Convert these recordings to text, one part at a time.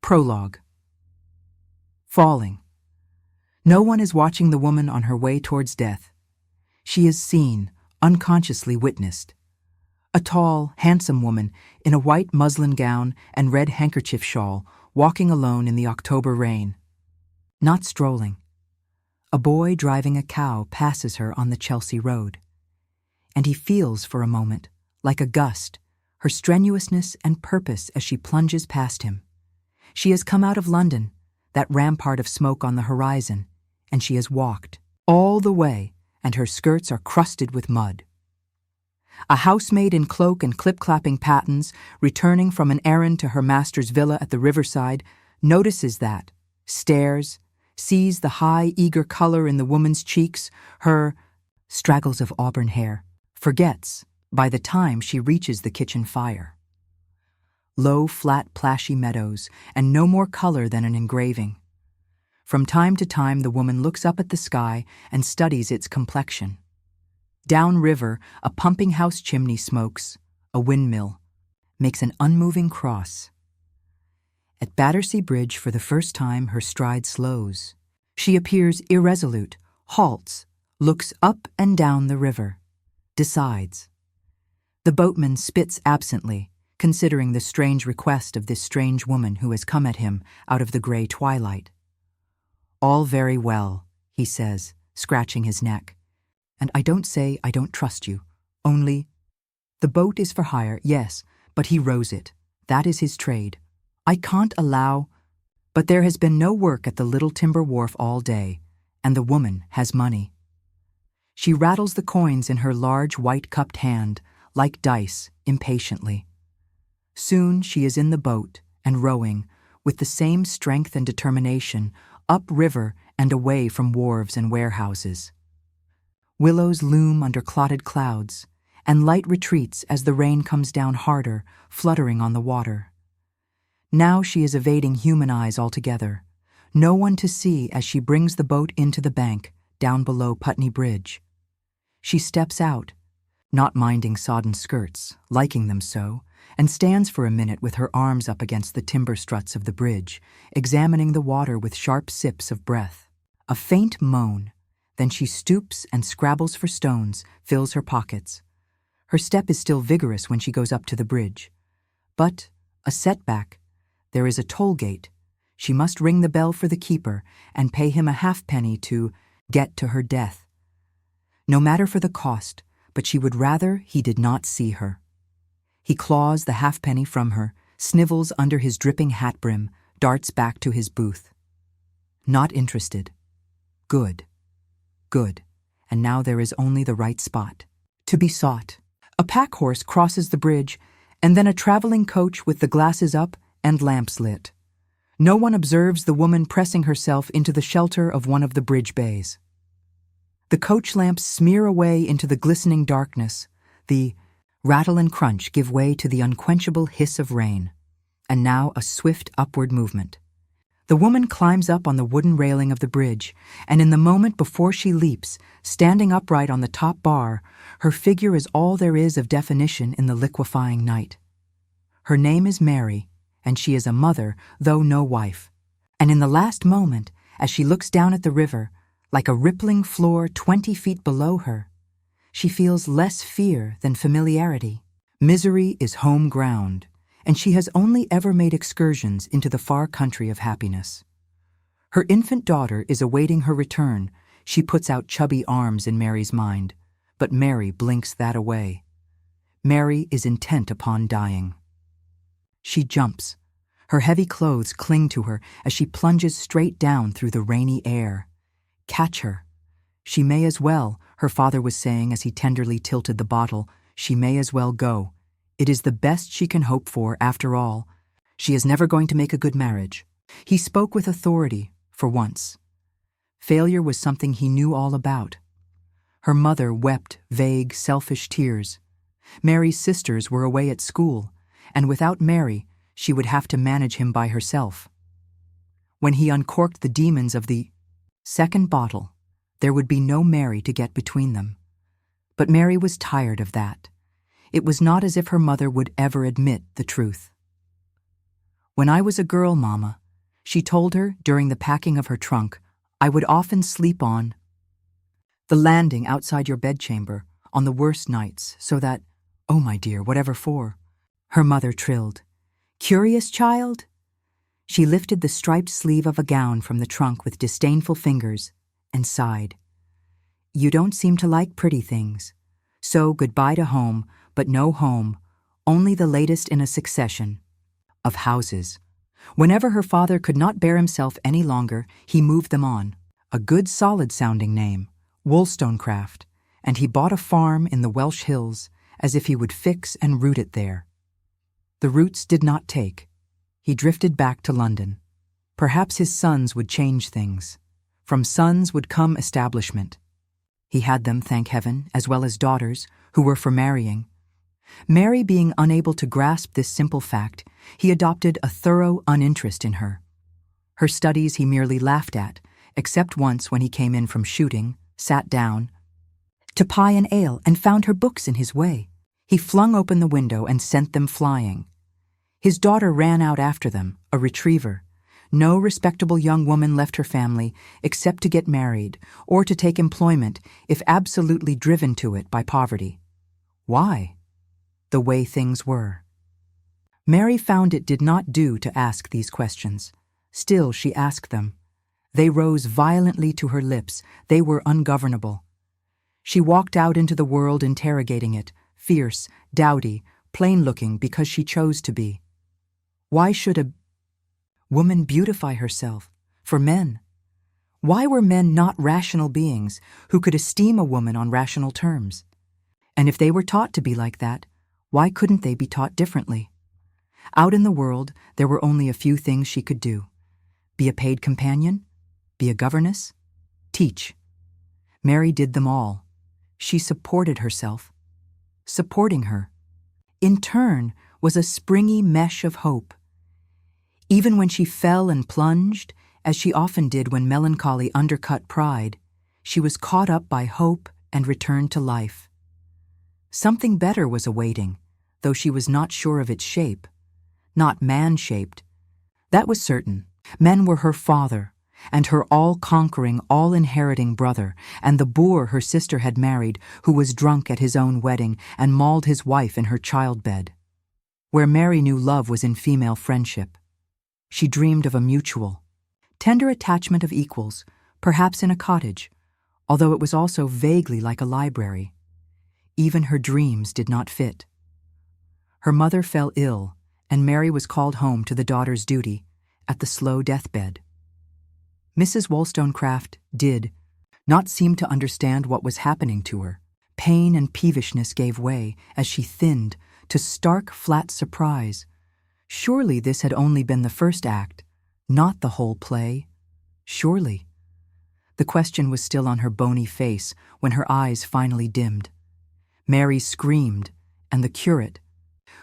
Prologue. Falling. No one is watching the woman on her way towards death. She is seen, unconsciously witnessed. A tall, handsome woman in a white muslin gown and red handkerchief shawl, walking alone in the October rain. Not strolling. A boy driving a cow passes her on the Chelsea road. And he feels for a moment, like a gust, her strenuousness and purpose as she plunges past him. She has come out of London, that rampart of smoke on the horizon, and she has walked all the way, and her skirts are crusted with mud. A housemaid in cloak and clip-clapping pattens, returning from an errand to her master's villa at the riverside, notices that, stares, sees the high, eager color in the woman's cheeks, her straggles of auburn hair, forgets by the time she reaches the kitchen fire. Low, flat, plashy meadows, and no more color than an engraving. From time to time the woman looks up at the sky and studies its complexion. Downriver, a pumping house chimney smokes, a windmill, makes an unmoving cross. At Battersea Bridge for the first time her stride slows. She appears irresolute, halts, looks up and down the river, decides. The boatman spits absently, considering the strange request of this strange woman who has come at him out of the grey twilight. "All very well," he says, scratching his neck. "And I don't say I don't trust you, only the boat is for hire, yes, but he rows it. That is his trade. I can't allow—" But there has been no work at the little timber wharf all day, and the woman has money. She rattles the coins in her large white-cupped hand, like dice, impatiently. Soon she is in the boat and rowing, with the same strength and determination, up-river and away from wharves and warehouses. Willows loom under clotted clouds, and light retreats as the rain comes down harder, fluttering on the water. Now she is evading human eyes altogether, no one to see as she brings the boat into the bank, down below Putney Bridge. She steps out, not minding sodden skirts, liking them so, and stands for a minute with her arms up against the timber struts of the bridge, examining the water with sharp sips of breath. A faint moan, then she stoops and scrabbles for stones, fills her pockets. Her step is still vigorous when she goes up to the bridge. But, a setback, there is a toll gate. She must ring the bell for the keeper and pay him a halfpenny to get to her death. No matter for the cost, but she would rather he did not see her. He claws the halfpenny from her, snivels under his dripping hat brim, darts back to his booth. Not interested. Good. Good. And now there is only the right spot to be sought. A pack horse crosses the bridge, and then a traveling coach with the glasses up and lamps lit. No one observes the woman pressing herself into the shelter of one of the bridge bays. The coach lamps smear away into the glistening darkness. The rattle and crunch give way to the unquenchable hiss of rain. And now a swift upward movement. The woman climbs up on the wooden railing of the bridge, and in the moment before she leaps, standing upright on the top bar, her figure is all there is of definition in the liquefying night. Her name is Mary, and she is a mother, though no wife. And in the last moment, as she looks down at the river, like a rippling floor 20 feet below her, she feels less fear than familiarity. Misery is home ground, and she has only ever made excursions into the far country of happiness. Her infant daughter is awaiting her return. She puts out chubby arms in Mary's mind, but Mary blinks that away. Mary is intent upon dying. She jumps. Her heavy clothes cling to her as she plunges straight down through the rainy air. Catch her. She may as well, her father was saying as he tenderly tilted the bottle, she may as well go. It is the best she can hope for, after all. She is never going to make a good marriage. He spoke with authority, for once. Failure was something he knew all about. Her mother wept vague, selfish tears. Mary's sisters were away at school, and without Mary, she would have to manage him by herself. When he uncorked the demons of the second bottle, there would be no Mary to get between them. But Mary was tired of that. It was not as if her mother would ever admit the truth. "When I was a girl, Mama," she told her during the packing of her trunk, "I would often sleep on the landing outside your bedchamber on the worst nights, so that, oh my dear, whatever for?" Her mother trilled. "Curious child?" She lifted the striped sleeve of a gown from the trunk with disdainful fingers and sighed. "You don't seem to like pretty things. So goodbye to home, but no home, only the latest in a succession of houses." Whenever her father could not bear himself any longer, he moved them on. A good solid-sounding name, Wollstonecraft, and he bought a farm in the Welsh hills as if he would fix and root it there. The roots did not take. He drifted back to London. Perhaps his sons would change things. From sons would come establishment. He had them, thank heaven, as well as daughters, who were for marrying. Mary being unable to grasp this simple fact, he adopted a thorough uninterest in her. Her studies he merely laughed at, except once when he came in from shooting, sat down to pie an ale and found her books in his way. He flung open the window and sent them flying. His daughter ran out after them, a retriever. No respectable young woman left her family except to get married or to take employment if absolutely driven to it by poverty. Why? The way things were. Mary found it did not do to ask these questions. Still she asked them. They rose violently to her lips. They were ungovernable. She walked out into the world interrogating it, fierce, dowdy, plain-looking because she chose to be. Why should a woman beautify herself? For men? Why were men not rational beings who could esteem a woman on rational terms? And if they were taught to be like that, why couldn't they be taught differently? Out in the world, there were only a few things she could do. Be a paid companion, be a governess, teach. Mary did them all. She supported herself. Supporting her, in turn, was a springy mesh of hope. Even when she fell and plunged, as she often did when melancholy undercut pride, she was caught up by hope and returned to life. Something better was awaiting, though she was not sure of its shape. Not man-shaped. That was certain. Men were her father, and her all-conquering, all-inheriting brother, and the boor her sister had married, who was drunk at his own wedding and mauled his wife in her childbed. Where Mary knew love was in female friendship. She dreamed of a mutual, tender attachment of equals, perhaps in a cottage, although it was also vaguely like a library. Even her dreams did not fit. Her mother fell ill, and Mary was called home to the daughter's duty at the slow deathbed. Mrs. Wollstonecraft did not seem to understand what was happening to her. Pain and peevishness gave way as she thinned to stark, flat surprise. Surely this had only been the first act, not the whole play. Surely. The question was still on her bony face when her eyes finally dimmed. Mary screamed, and the curate,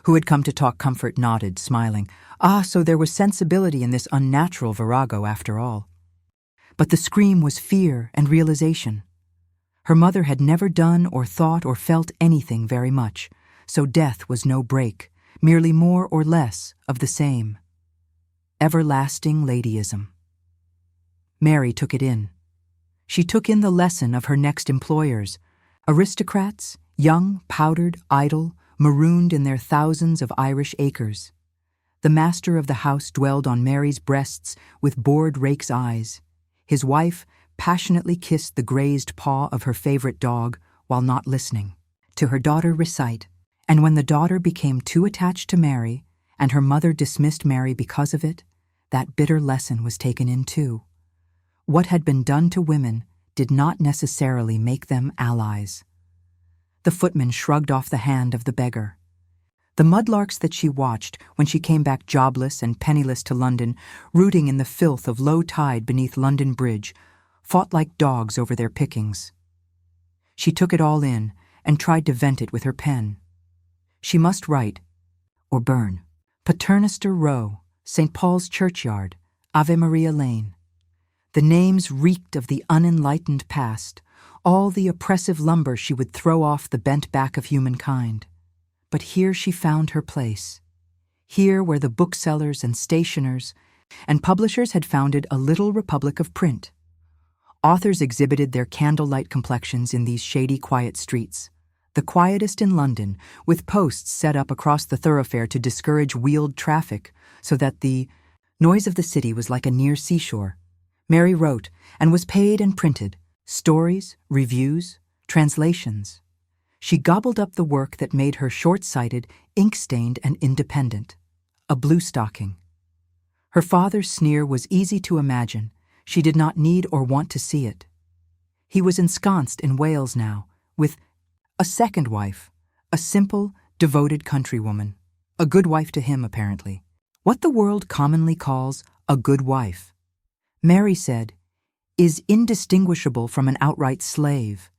who had come to talk comfort, nodded, smiling. Ah, so there was sensibility in this unnatural virago after all. But the scream was fear and realization. Her mother had never done or thought or felt anything very much, so death was no break, merely more or less of the same. Everlasting ladyism. Mary took it in. She took in the lesson of her next employers, aristocrats, young, powdered, idle, marooned in their thousands of Irish acres. The master of the house dwelled on Mary's breasts with bored rake's eyes. His wife passionately kissed the grazed paw of her favorite dog while not listening to her daughter recite, and when the daughter became too attached to Mary, and her mother dismissed Mary because of it, that bitter lesson was taken in too. What had been done to women did not necessarily make them allies. The footman shrugged off the hand of the beggar. The mudlarks that she watched when she came back jobless and penniless to London, rooting in the filth of low tide beneath London Bridge, fought like dogs over their pickings. She took it all in and tried to vent it with her pen. She must write, or burn. Paternoster Row, St. Paul's Churchyard, Ave Maria Lane. The names reeked of the unenlightened past, all the oppressive lumber she would throw off the bent back of humankind. But here she found her place. here where the booksellers and stationers and publishers had founded a little republic of print. Authors exhibited their candlelight complexions in these shady, quiet streets, the quietest in London, with posts set up across the thoroughfare to discourage wheeled traffic so that the noise of the city was like a near seashore. Mary wrote and was paid and printed stories, reviews, translations. She gobbled up the work that made her short-sighted, ink-stained, and independent. A blue-stocking. Her father's sneer was easy to imagine. She did not need or want to see it. He was ensconced in Wales now, with a second wife, a simple, devoted countrywoman. A good wife to him, apparently. What the world commonly calls a good wife, Mary said, is indistinguishable from an outright slave.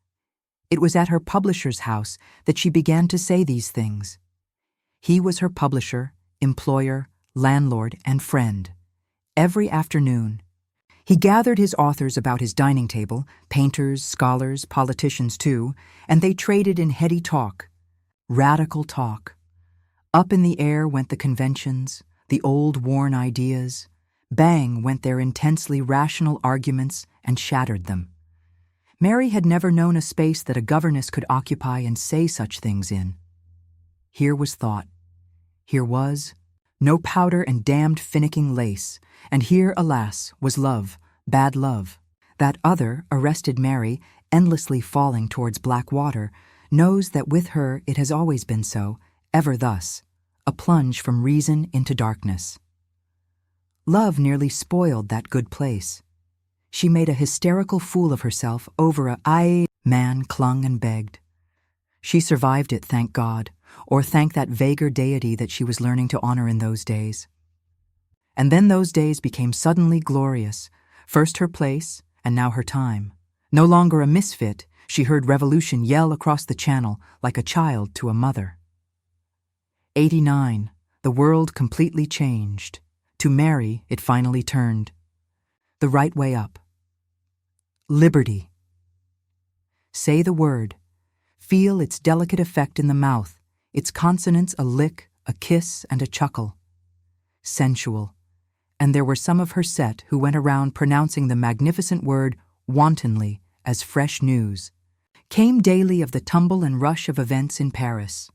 It was at her publisher's house that she began to say these things. He was her publisher, employer, landlord, and friend. Every afternoon, he gathered his authors about his dining table, painters, scholars, politicians too, and they traded in heady talk, radical talk. Up in the air went the conventions, the old worn ideas. Bang went their intensely rational arguments and shattered them. Mary had never known a space that a governess could occupy and say such things in. Here was thought. Here was no powder and damned finicking lace, and here, alas, was love, bad love. That other, arrested Mary, endlessly falling towards black water, knows that with her it has always been so, ever thus, a plunge from reason into darkness. Love nearly spoiled that good place. She made a hysterical fool of herself over a man clung and begged. She survived it, thank God, or thank that vaguer deity that she was learning to honor in those days. And then those days became suddenly glorious, first her place, and now her time. No longer a misfit, she heard revolution yell across the channel like a child to a mother. 89, the world completely changed. To Mary, it finally turned. The right way up. Liberty. Say the word. Feel its delicate effect in the mouth, its consonants a lick, a kiss, and a chuckle. Sensual. And there were some of her set who went around pronouncing the magnificent word wantonly as fresh news. Came daily of the tumble and rush of events in Paris.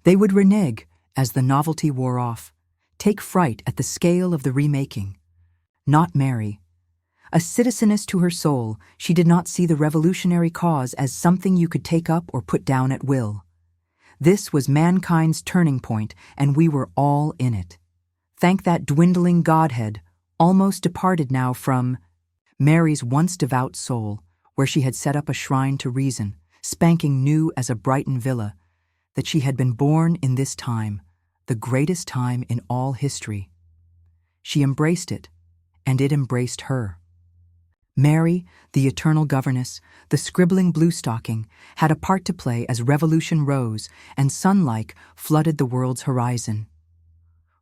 They would renege as the novelty wore off, take fright at the scale of the remaking. Not Mary. A citizeness to her soul, she did not see the revolutionary cause as something you could take up or put down at will. This was mankind's turning point, and we were all in it. Thank that dwindling Godhead, almost departed now from Mary's once devout soul, where she had set up a shrine to reason, spanking new as a Brighton villa, that she had been born in this time, the greatest time in all history. She embraced it, and it embraced her. Mary, the eternal governess, the scribbling blue-stocking, had a part to play as revolution rose and sun-like flooded the world's horizon.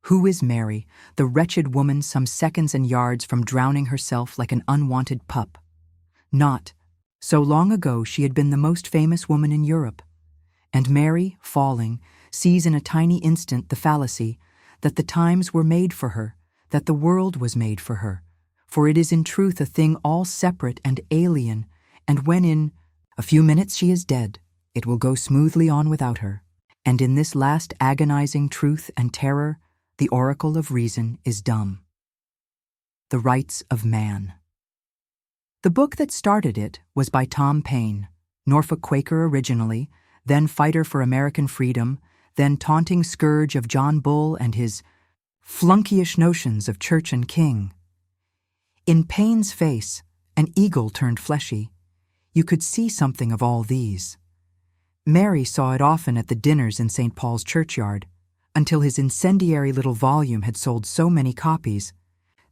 Who is Mary, the wretched woman some seconds and yards from drowning herself like an unwanted pup? Not. So long ago she had been the most famous woman in Europe. And Mary, falling, sees in a tiny instant the fallacy that the times were made for her, that the world was made for her, for it is in truth a thing all separate and alien, and when in a few minutes she is dead, it will go smoothly on without her. And in this last agonizing truth and terror, the oracle of reason is dumb. The Rights of Man. The book that started it was by Tom Paine, Norfolk Quaker originally, then fighter for American freedom, then taunting scourge of John Bull and his flunkyish notions of church and king. In Paine's face, an eagle turned fleshy. You could see something of all these. Mary saw it often at the dinners in St. Paul's churchyard, until his incendiary little volume had sold so many copies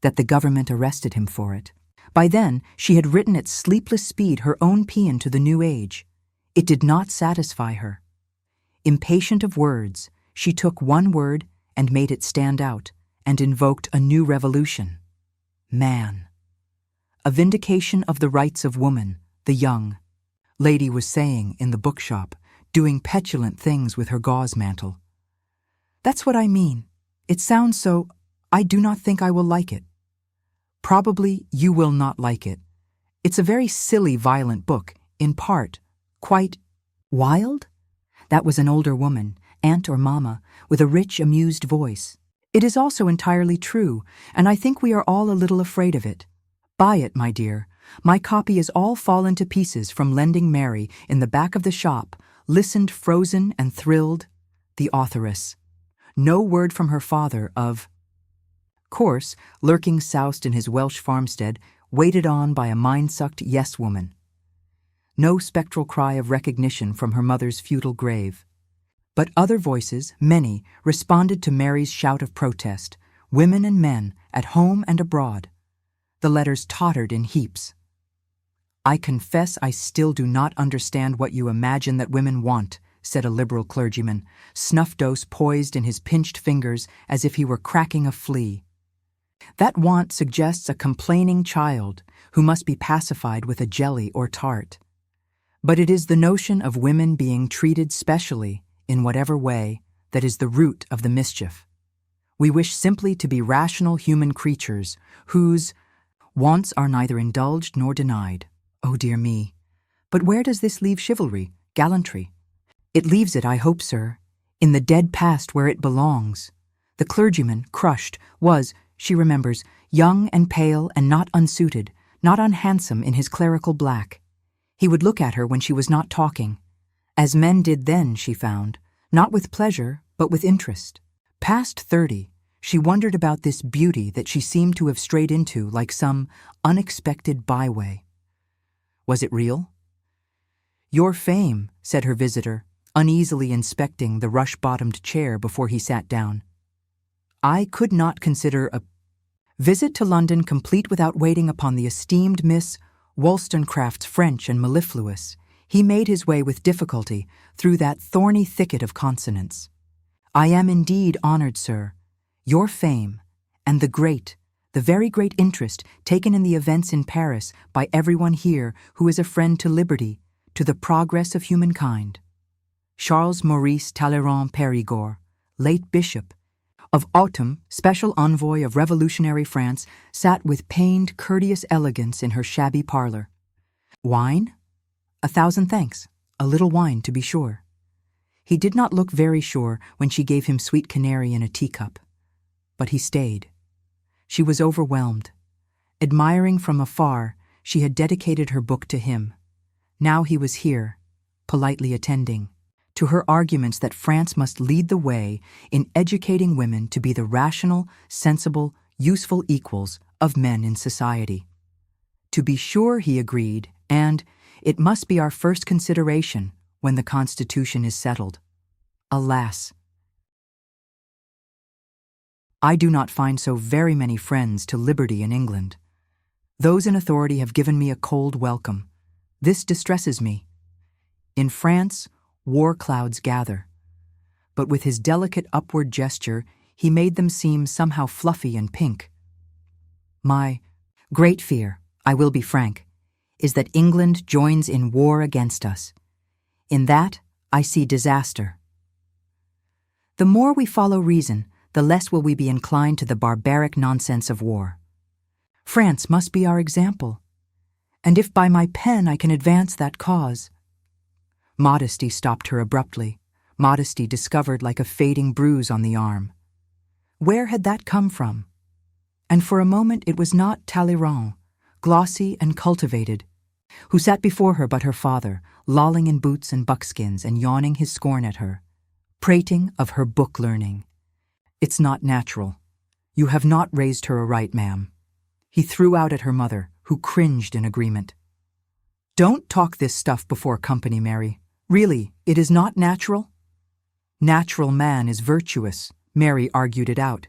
that the government arrested him for it. By then, she had written at sleepless speed her own paean to the new age. It did not satisfy her. Impatient of words, she took one word and made it stand out, and invoked a new revolution. Man. A vindication of the rights of woman, the young. Lady was saying in the bookshop, doing petulant things with her gauze mantle. That's what I mean. It sounds so. I do not think I will like it. Probably you will not like it. It's a very silly, violent book, in part, quite wild? That was an older woman, aunt or mamma, with a rich, amused voice. It is also entirely true, and I think we are all a little afraid of it. Buy it, my dear. My copy is all fallen to pieces from lending Mary in the back of the shop, listened frozen and thrilled. The authoress. No word from her father of course, lurking soused in his Welsh farmstead, waited on by a mind-sucked yes-woman. No spectral cry of recognition from her mother's feudal grave. But other voices, many, responded to Mary's shout of protest, women and men, at home and abroad. The letters tottered in heaps. I confess I still do not understand what you imagine that women want, said a liberal clergyman, snuff-dose poised in his pinched fingers as if he were cracking a flea. That want suggests a complaining child who must be pacified with a jelly or tart. But it is the notion of women being treated specially, in whatever way, that is the root of the mischief. We wish simply to be rational human creatures whose wants are neither indulged nor denied. Oh dear me. But where does this leave chivalry, gallantry? It leaves it, I hope, sir, in the dead past where it belongs. The clergyman, crushed, was, she remembers, young and pale and not unsuited, not unhandsome in his clerical black. He would look at her when she was not talking, as men did then, she found, not with pleasure, but with interest. Past 30, she wondered about this beauty that she seemed to have strayed into like some unexpected byway. Was it real? Your fame, said her visitor, uneasily inspecting the rush-bottomed chair before he sat down. I could not consider a visit to London complete without waiting upon the esteemed Miss Wollstonecraft's French and mellifluous. He made his way with difficulty through that thorny thicket of consonants. I am indeed honored, sir. Your fame, and the very great interest taken in the events in Paris by everyone here who is a friend to liberty, to the progress of humankind. Charles Maurice Talleyrand Périgord, late bishop, of Autun, special envoy of revolutionary France, sat with pained, courteous elegance in her shabby parlor. Wine? 1,000 thanks. A little wine, to be sure. He did not look very sure when she gave him sweet canary in a teacup. But he stayed. She was overwhelmed. Admiring from afar, she had dedicated her book to him. Now he was here, politely attending to her arguments that France must lead the way in educating women to be the rational, sensible, useful equals of men in society. To be sure, he agreed, and it must be our first consideration when the Constitution is settled. Alas, I do not find so very many friends to liberty in England. Those in authority have given me a cold welcome. This distresses me. In France, war clouds gather. But with his delicate upward gesture, he made them seem somehow fluffy and pink. My great fear, I will be frank, is that England joins in war against us. In that, I see disaster. The more we follow reason, the less will we be inclined to the barbaric nonsense of war. France must be our example. And if by my pen I can advance that cause. Modesty stopped her abruptly, modesty discovered like a fading bruise on the arm. Where had that come from? And for a moment it was not Talleyrand, glossy and cultivated, who sat before her but her father, lolling in boots and buckskins and yawning his scorn at her, prating of her book learning. It's not natural. You have not raised her aright, ma'am. He threw out at her mother, who cringed in agreement. Don't talk this stuff before company, Mary. Really, it is not natural? Natural man is virtuous, Mary argued it out,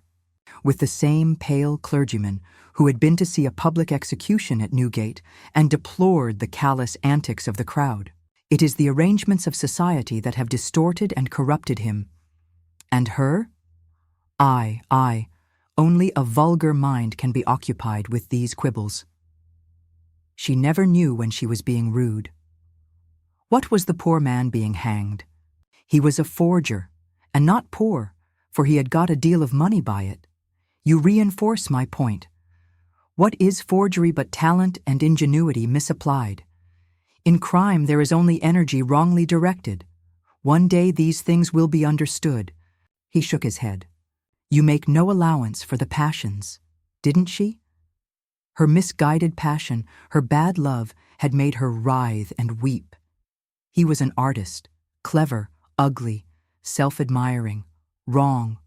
with the same pale clergyman who had been to see a public execution at Newgate and deplored the callous antics of the crowd. It is the arrangements of society that have distorted and corrupted him. And her? Aye, only a vulgar mind can be occupied with these quibbles. She never knew when she was being rude. What was the poor man being hanged? He was a forger, and not poor, for he had got a deal of money by it. You reinforce my point. What is forgery but talent and ingenuity misapplied? In crime there is only energy wrongly directed. One day these things will be understood. He shook his head. You make no allowance for the passions, didn't she? Her misguided passion, her bad love, had made her writhe and weep. He was an artist, clever, ugly, self-admiring, wrong.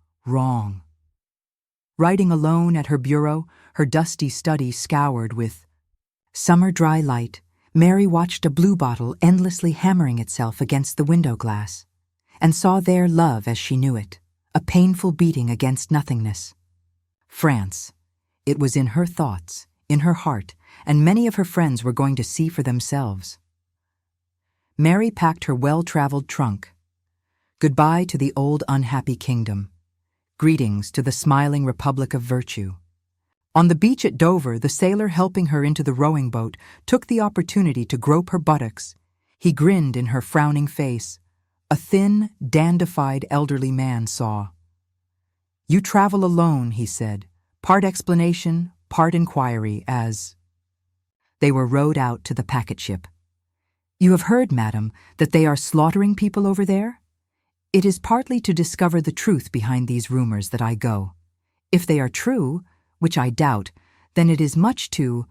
Writing alone at her bureau, her dusty study scoured with summer dry light, Mary watched a bluebottle endlessly hammering itself against the window glass, and saw there love as she knew it, a painful beating against nothingness. France. It was in her thoughts, in her heart, and many of her friends were going to see for themselves. Mary packed her well-traveled trunk. Goodbye to the old unhappy kingdom. Greetings to the smiling Republic of Virtue. On the beach at Dover, the sailor helping her into the rowing boat took the opportunity to grope her buttocks. He grinned in her frowning face. A thin, dandified elderly man saw. You travel alone, he said, part explanation, part inquiry, as they were rowed out to the packet ship. You have heard, madam, that they are slaughtering people over there? It is partly to discover the truth behind these rumors that I go. If they are true, which I doubt, then it is much to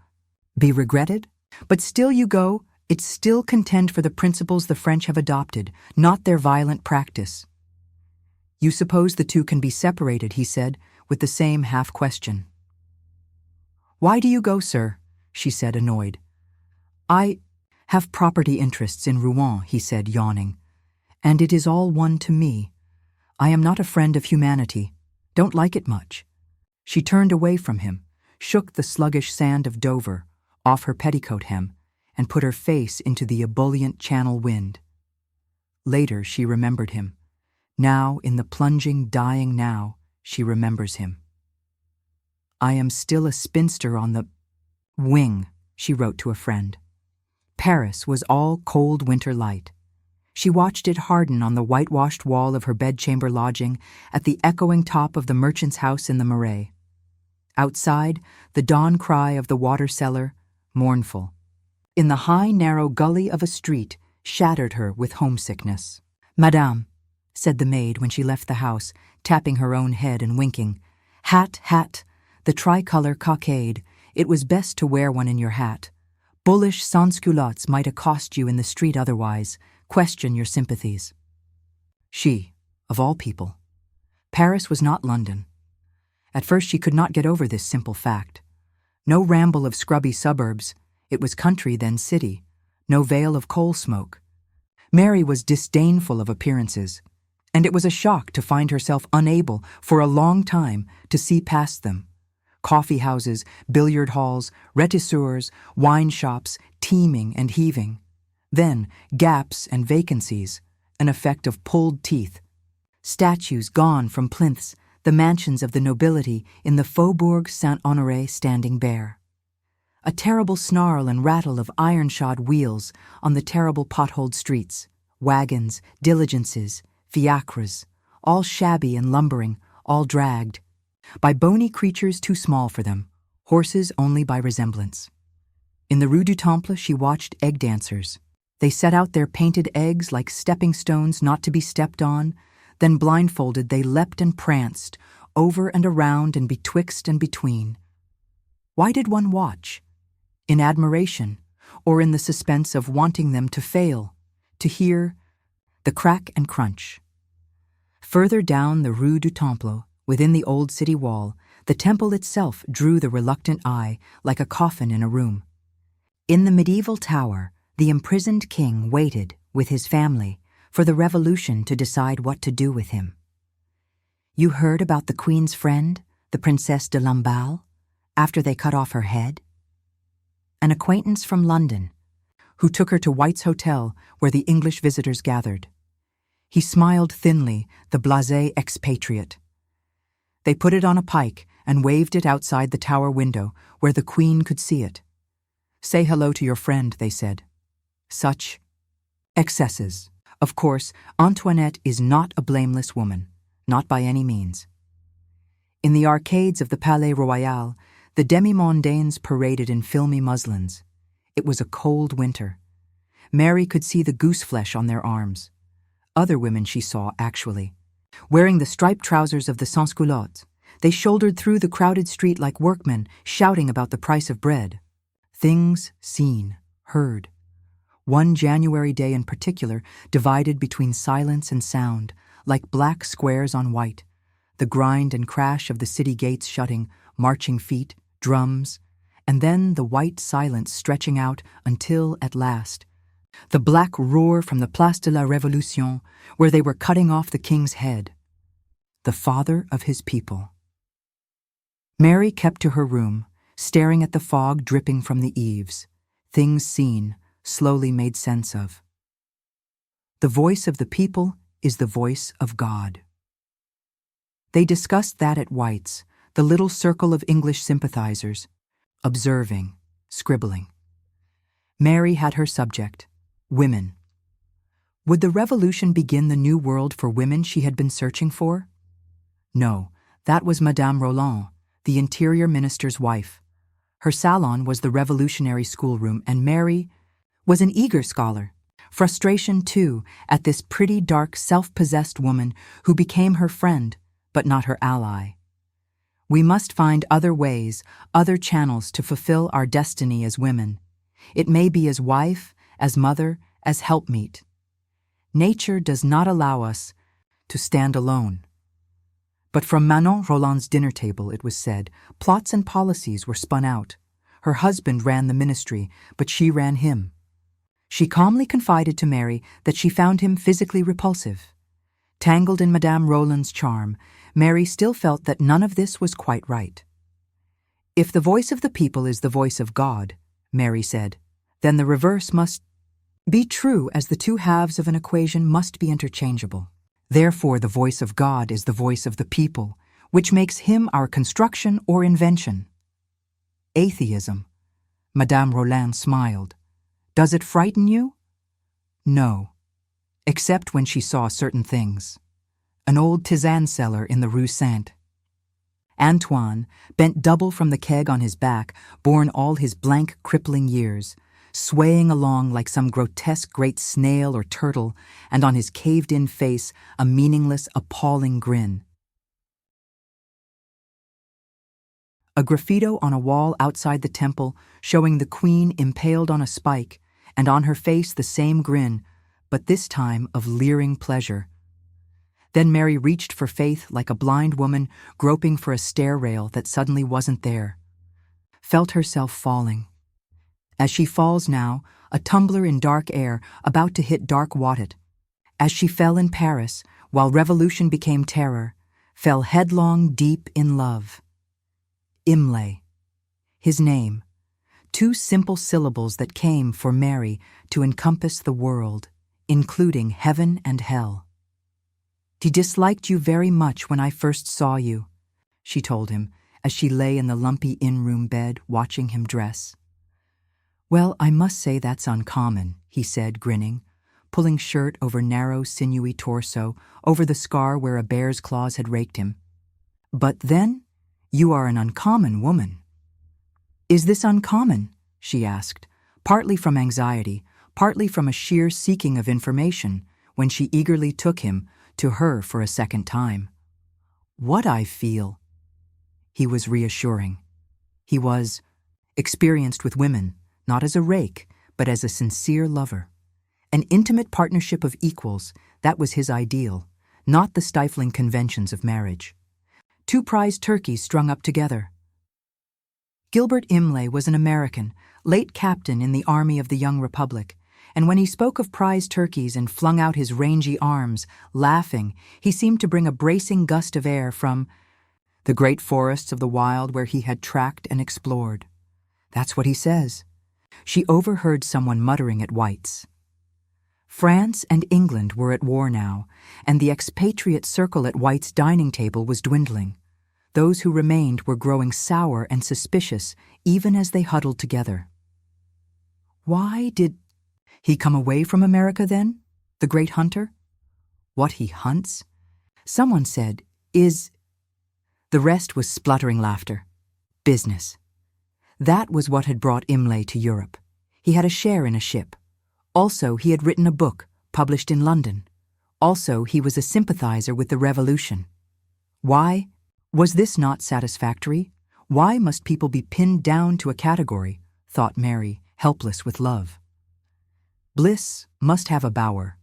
be regretted. But still you go, it's still contend for the principles the French have adopted, not their violent practice. You suppose the two can be separated, he said, with the same half-question. Why do you go, sir? She said, annoyed. I have property interests in Rouen, he said, yawning. And it is all one to me. I am not a friend of humanity. Don't like it much. She turned away from him, shook the sluggish sand of Dover off her petticoat hem, and put her face into the ebullient Channel wind. Later she remembered him. Now, in the plunging, dying now, she remembers him. I am still a spinster on the wing, she wrote to a friend. Paris was all cold winter light. She watched it harden on the whitewashed wall of her bedchamber lodging at the echoing top of the merchant's house in the Marais. Outside, the dawn cry of the water cellar, mournful. In the high, narrow gully of a street, shattered her with homesickness. Madame, said the maid when she left the house, tapping her own head and winking. Hat, the tricolor cockade. It was best to wear one in your hat. Bullish sans-culottes might accost you in the street otherwise, question your sympathies. She, of all people. Paris was not London. At first she could not get over this simple fact. No ramble of scrubby suburbs. It was country, then city. No veil of coal smoke. Mary was disdainful of appearances, and it was a shock to find herself unable, for a long time, to see past them. Coffee houses, billiard halls, retisseurs, wine shops, teeming and heaving. Then gaps and vacancies, an effect of pulled teeth. Statues gone from plinths, the mansions of the nobility in the Faubourg Saint-Honoré standing bare. A terrible snarl and rattle of iron-shod wheels on the terrible potholed streets, wagons, diligences, fiacres, all shabby and lumbering, all dragged, by bony creatures too small for them, horses only by resemblance. In the Rue du Temple she watched egg dancers. They set out their painted eggs like stepping stones not to be stepped on, then blindfolded they leapt and pranced, over and around and betwixt and between. Why did one watch? In admiration, or in the suspense of wanting them to fail, to hear the crack and crunch. Further down the Rue du Temple, within the old city wall, the temple itself drew the reluctant eye like a coffin in a room. In the medieval tower, the imprisoned king waited, with his family, for the revolution to decide what to do with him. You heard about the queen's friend, the Princesse de Lamballe, after they cut off her head? An acquaintance from London, who took her to White's Hotel, where the English visitors gathered. He smiled thinly, the blasé expatriate. They put it on a pike and waved it outside the tower window, where the queen could see it. Say hello to your friend, they said. Such excesses. Of course, Antoinette is not a blameless woman. not by any means. In the arcades of the Palais Royal, the demi-mondaines paraded in filmy muslins. It was a cold winter. Mary could see the goose flesh on their arms. Other women she saw, actually. Wearing the striped trousers of the sans-culottes, they shouldered through the crowded street like workmen, shouting about the price of bread. Things seen, heard. One January day in particular, divided between silence and sound, like black squares on white. The grind and crash of the city gates shutting, marching feet, drums, and then the white silence stretching out until, at last, the black roar from the Place de la Révolution, where they were cutting off the king's head, the father of his people. Mary kept to her room, staring at the fog dripping from the eaves, things seen, slowly made sense of. The voice of the people is the voice of God. They discussed that at White's, the little circle of English sympathizers, observing, scribbling. Mary had her subject, women. Would the revolution begin the new world for women she had been searching for? No, that was Madame Roland, the interior minister's wife. Her salon was the revolutionary schoolroom, and Mary was an eager scholar. Frustration, too, at this pretty, dark, self-possessed woman who became her friend, but not her ally. We must find other ways, other channels to fulfill our destiny as women. It may be as wife, as mother, as helpmeet. Nature does not allow us to stand alone. But from Manon Roland's dinner table, it was said, plots and policies were spun out. Her husband ran the ministry, but she ran him. She calmly confided to Mary that she found him physically repulsive. Tangled in Madame Roland's charm, Mary still felt that none of this was quite right. If the voice of the people is the voice of God, Mary said, then the reverse must be true, as the two halves of an equation must be interchangeable. Therefore, the voice of God is the voice of the people, which makes him our construction or invention. Atheism. Madame Roland smiled. Does it frighten you? No, except when she saw certain things. An old tisane seller in the Rue Sainte. Antoine, bent double from the keg on his back, borne all his blank, crippling years, swaying along like some grotesque great snail or turtle, and on his caved-in face a meaningless, appalling grin. A graffito on a wall outside the temple showing the queen impaled on a spike, and on her face the same grin, but this time of leering pleasure. Then Mary reached for faith like a blind woman groping for a stair rail that suddenly wasn't there. Felt herself falling. As she falls now, a tumbler in dark air about to hit dark Wattet. As she fell in Paris, while revolution became terror, fell headlong deep in love. Imlay. His name. Two simple syllables that came for Mary to encompass the world, including heaven and hell. He disliked you very much when I first saw you, she told him, as she lay in the lumpy in-room bed watching him dress. Well, I must say that's uncommon, he said, grinning, pulling shirt over narrow, sinewy torso, over the scar where a bear's claws had raked him. But then, you are an uncommon woman. Is this uncommon? She asked, partly from anxiety, partly from a sheer seeking of information, when she eagerly took him, to her for a second time. What I feel. He was reassuring. He was experienced with women, not as a rake, but as a sincere lover. An intimate partnership of equals, that was his ideal, not the stifling conventions of marriage. Two prize turkeys strung up together. Gilbert Imlay was an American, late captain in the Army of the Young Republic, and when he spoke of prize turkeys and flung out his rangy arms, laughing, he seemed to bring a bracing gust of air from the great forests of the wild where he had tracked and explored. That's what he says. She overheard someone muttering at White's. France and England were at war now, and the expatriate circle at White's dining table was dwindling. Those who remained were growing sour and suspicious even as they huddled together. Why did he come away from America then, the great hunter? What he hunts? Someone said, "Is—" The rest was spluttering laughter. Business. That was what had brought Imlay to Europe. He had a share in a ship. Also, he had written a book, published in London. Also, he was a sympathizer with the revolution. Why? Was this not satisfactory? Why must people be pinned down to a category? Thought Mary, helpless with love. Bliss must have a bower.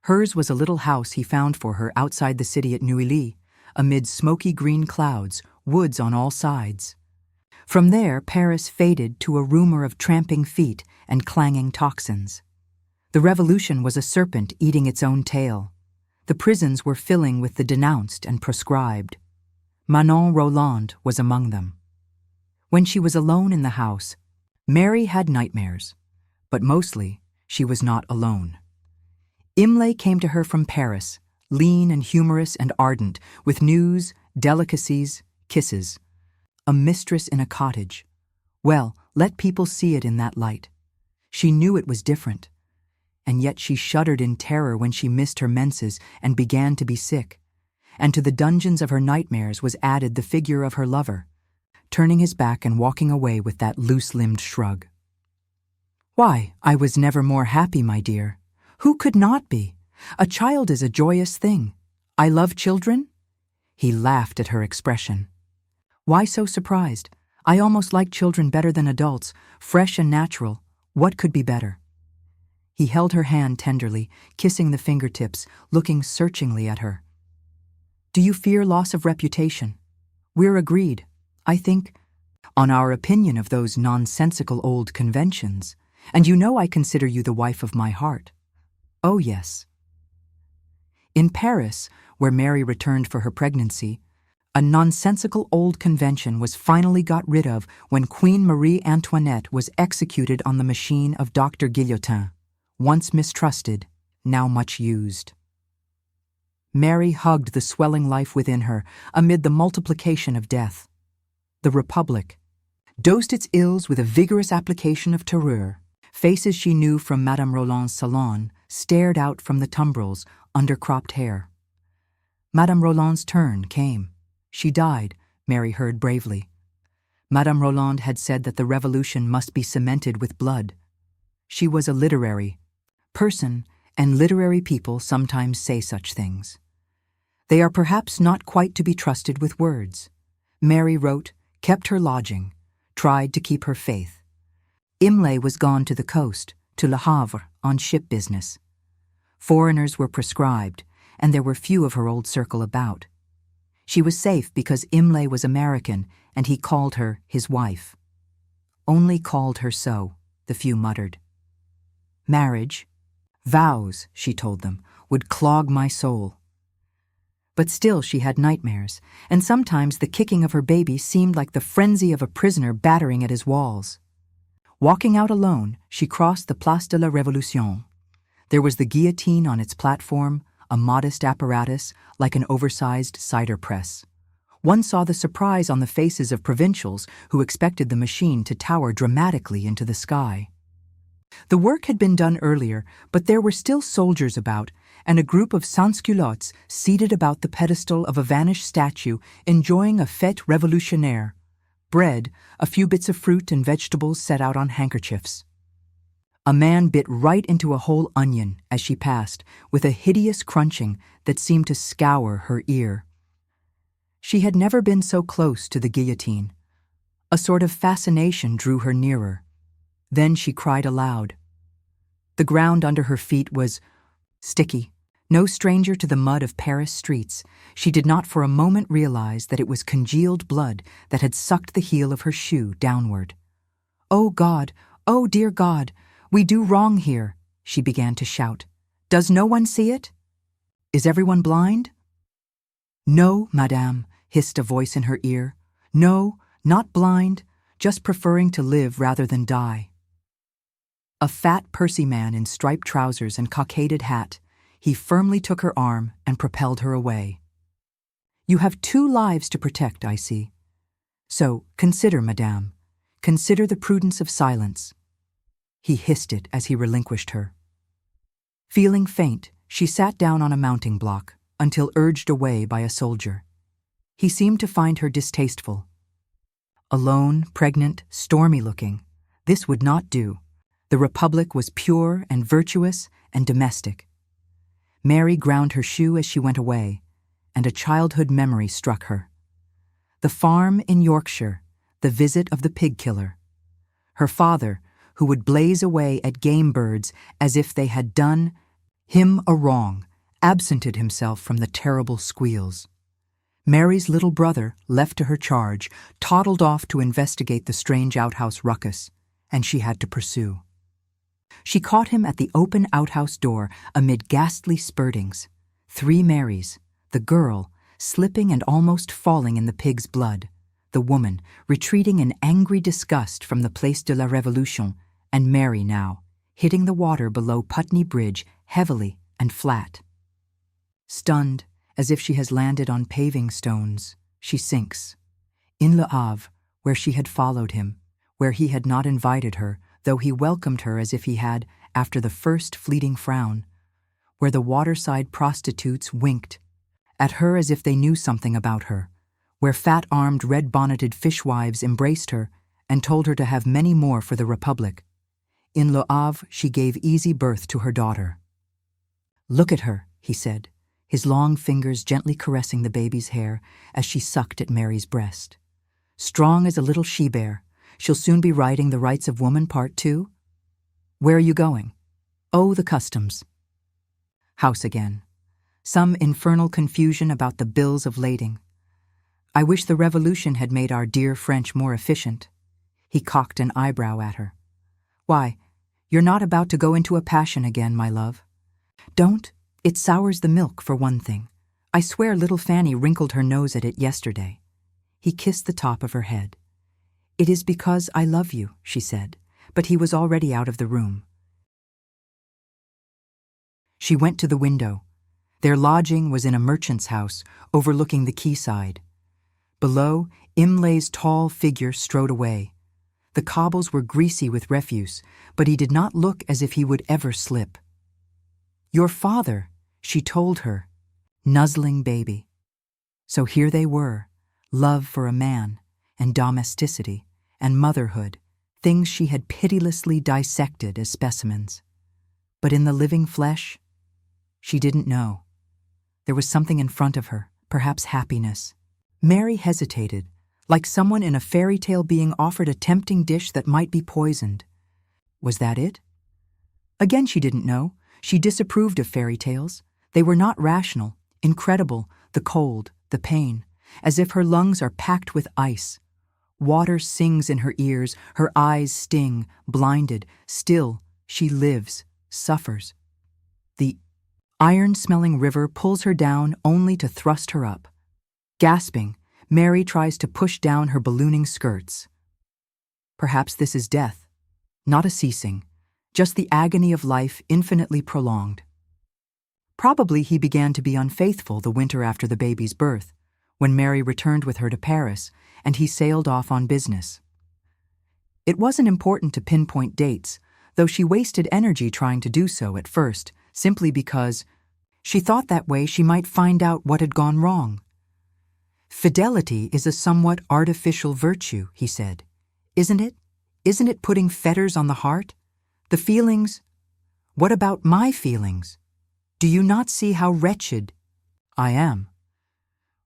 Hers was a little house he found for her outside the city at Neuilly, amid smoky green clouds, woods on all sides. From there, Paris faded to a rumor of tramping feet and clanging tocsins. The revolution was a serpent eating its own tail. The prisons were filling with the denounced and proscribed. Manon Roland was among them. When she was alone in the house, Mary had nightmares, but mostly she was not alone. Imlay came to her from Paris, lean and humorous and ardent, with news, delicacies, kisses. A mistress in a cottage. Well, let people see it in that light. She knew it was different. And yet she shuddered in terror when she missed her menses and began to be sick. And to the dungeons of her nightmares was added the figure of her lover, turning his back and walking away with that loose-limbed shrug. "Why, I was never more happy, my dear. Who could not be? A child is a joyous thing. I love children?" He laughed at her expression. "Why so surprised? I almost like children better than adults, fresh and natural. What could be better?" He held her hand tenderly, kissing the fingertips, looking searchingly at her. "Do you fear loss of reputation? We're agreed, I think, on our opinion of those nonsensical old conventions, and you know I consider you the wife of my heart." "Oh, yes." In Paris, where Mary returned for her pregnancy, a nonsensical old convention was finally got rid of when Queen Marie Antoinette was executed on the machine of Dr. Guillotin, once mistrusted, now much used. Mary hugged the swelling life within her amid the multiplication of death. The Republic dosed its ills with a vigorous application of terreur. Faces she knew from Madame Roland's salon stared out from the tumbrils under cropped hair. Madame Roland's turn came. She died, Mary heard bravely. Madame Roland had said that the revolution must be cemented with blood. She was a literary person, and literary people sometimes say such things. They are perhaps not quite to be trusted with words. Mary wrote, kept her lodging, tried to keep her faith. Imlay was gone to the coast, to Le Havre, on ship business. Foreigners were proscribed, and there were few of her old circle about. She was safe because Imlay was American, and he called her his wife. Only called her so, the few muttered. Marriage, vows, she told them, would clog my soul. But still she had nightmares, and sometimes the kicking of her baby seemed like the frenzy of a prisoner battering at his walls. Walking out alone, she crossed the Place de la Révolution. There was the guillotine on its platform, a modest apparatus like an oversized cider press. One saw the surprise on the faces of provincials who expected the machine to tower dramatically into the sky. The work had been done earlier, but there were still soldiers about, and a group of sans-culottes seated about the pedestal of a vanished statue enjoying a fête révolutionnaire. Bread, a few bits of fruit and vegetables set out on handkerchiefs. A man bit right into a whole onion as she passed, with a hideous crunching that seemed to scour her ear. She had never been so close to the guillotine. A sort of fascination drew her nearer. Then she cried aloud. The ground under her feet was sticky. No stranger to the mud of Paris streets, she did not for a moment realize that it was congealed blood that had sucked the heel of her shoe downward. "Oh God! Oh dear God! We do wrong here," she began to shout. "Does no one see it? Is everyone blind?" "No, madame," hissed a voice in her ear. "No, not blind, just preferring to live rather than die." A fat, pursy man in striped trousers and cockaded hat, he firmly took her arm and propelled her away. "You have 2 lives to protect, I see. So, consider, madame. Consider the prudence of silence." He hissed it as he relinquished her. Feeling faint, she sat down on a mounting block, until urged away by a soldier. He seemed to find her distasteful. Alone, pregnant, stormy-looking, this would not do. The Republic was pure and virtuous and domestic. Mary ground her shoe as she went away, and a childhood memory struck her. The farm in Yorkshire, the visit of the pig killer. Her father, who would blaze away at game birds as if they had done him a wrong, absented himself from the terrible squeals. Mary's little brother, left to her charge, toddled off to investigate the strange outhouse ruckus, and she had to pursue. She caught him at the open outhouse door amid ghastly spurtings. 3 Marys, the girl, slipping and almost falling in the pig's blood, the woman, retreating in angry disgust from the Place de la Révolution, and Mary now, hitting the water below Putney Bridge heavily and flat. Stunned, as if she has landed on paving stones, she sinks. In Le Havre, where she had followed him, where he had not invited her, though he welcomed her as if he had, after the first fleeting frown, where the waterside prostitutes winked at her as if they knew something about her, where fat-armed, red-bonneted fishwives embraced her and told her to have many more for the Republic. In Le Havre, she gave easy birth to her daughter. "Look at her," he said, his long fingers gently caressing the baby's hair as she sucked at Mary's breast. "Strong as a little she-bear. She'll soon be writing The Rights of Woman Part 2. Where are you going?" "Oh, the customs." House again. Some infernal confusion about the bills of lading. "I wish the Revolution had made our dear French more efficient." He cocked an eyebrow at her. "Why, you're not about to go into a passion again, my love." "Don't. It sours the milk, for one thing. I swear little Fanny wrinkled her nose at it yesterday." He kissed the top of her head. "It is because I love you," she said, but he was already out of the room. She went to the window. Their lodging was in a merchant's house overlooking the quayside. Below, Imlay's tall figure strode away. The cobbles were greasy with refuse, but he did not look as if he would ever slip. "Your father," she told her, nuzzling baby. So here they were, love for a man, and domesticity, and motherhood, things she had pitilessly dissected as specimens. But in the living flesh, she didn't know. There was something in front of her, perhaps happiness. Mary hesitated, like someone in a fairy tale being offered a tempting dish that might be poisoned. Was that it? Again, she didn't know. She disapproved of fairy tales. They were not rational, incredible, the cold, the pain, as if her lungs are packed with ice. Water sings in her ears, her eyes sting, blinded. Still, she lives, suffers. The iron-smelling river pulls her down only to thrust her up. Gasping, Mary tries to push down her ballooning skirts. Perhaps this is death, not a ceasing, just the agony of life infinitely prolonged. Probably he began to be unfaithful the winter after the baby's birth, when Mary returned with her to Paris, and he sailed off on business. It wasn't important to pinpoint dates, though she wasted energy trying to do so at first, simply because she thought that way she might find out what had gone wrong. "Fidelity is a somewhat artificial virtue," he said. "Isn't it? Isn't it putting fetters on the heart? The feelings? What about my feelings? Do you not see how wretched I am?"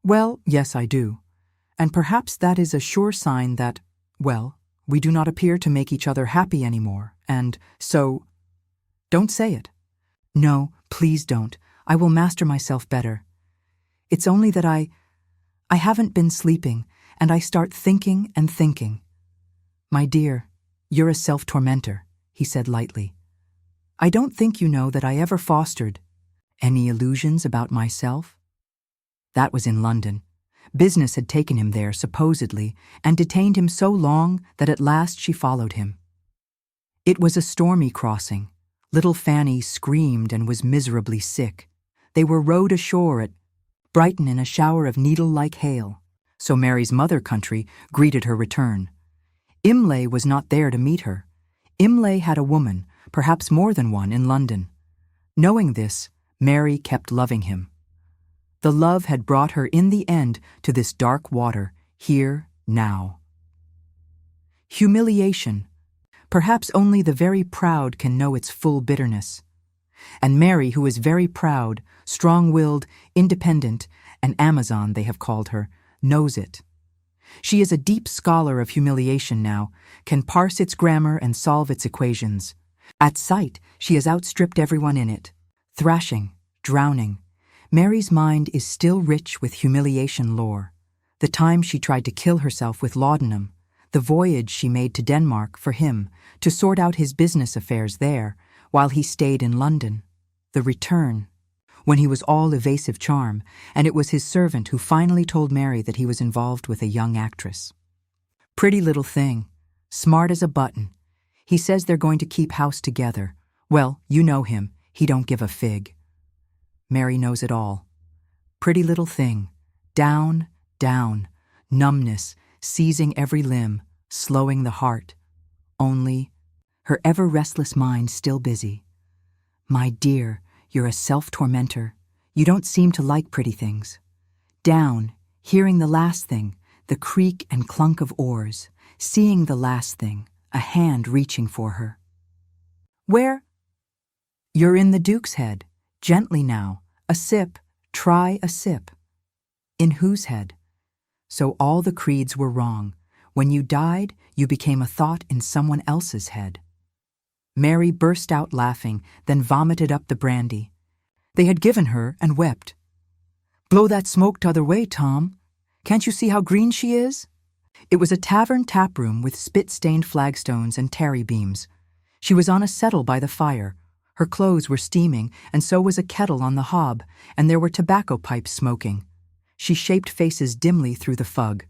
"Well, yes, I do. And perhaps that is a sure sign that, well, we do not appear to make each other happy anymore, and so—" "Don't say it." "No, please don't. I will master myself better. It's only that I haven't been sleeping, and I start thinking and thinking." "My dear, you're a self-tormentor," he said lightly. "I don't think you know that I ever fostered any illusions about myself." That was in London. Business had taken him there, supposedly, and detained him so long that at last she followed him. It was a stormy crossing. Little Fanny screamed and was miserably sick. They were rowed ashore at Brighton in a shower of needle-like hail, so Mary's mother country greeted her return. Imlay was not there to meet her. Imlay had a woman, perhaps more than one, in London. Knowing this, Mary kept loving him. The love had brought her in the end to this dark water, here, now. Humiliation. Perhaps only the very proud can know its full bitterness. And Mary, who is very proud, strong-willed, independent, an Amazon they have called her, knows it. She is a deep scholar of humiliation now, can parse its grammar and solve its equations. At sight, she has outstripped everyone in it. Thrashing, drowning. Mary's mind is still rich with humiliation lore. The time she tried to kill herself with laudanum, the voyage she made to Denmark for him, to sort out his business affairs there, while he stayed in London. The return, when he was all evasive charm, and it was his servant who finally told Mary that he was involved with a young actress. Pretty little thing, smart as a button. He says they're going to keep house together. Well, you know him, he don't give a fig. Mary knows it all. Pretty little thing, down, down, numbness, seizing every limb, slowing the heart. Only, her ever-restless mind still busy. My dear, you're a self-tormentor. You don't seem to like pretty things. Down, hearing the last thing, the creak and clunk of oars, seeing the last thing, a hand reaching for her. Where? You're in the Duke's head. Gently now. A sip. Try a sip. In whose head? So all the creeds were wrong. When you died, you became a thought in someone else's head. Mary burst out laughing, then vomited up the brandy. They had given her and wept. Blow that smoke t'other way, Tom. Can't you see how green she is? It was a tavern taproom with spit-stained flagstones and tarry beams. She was on a settle by the fire. Her clothes were steaming, and so was a kettle on the hob, and there were tobacco pipes smoking. She shaped faces dimly through the fug.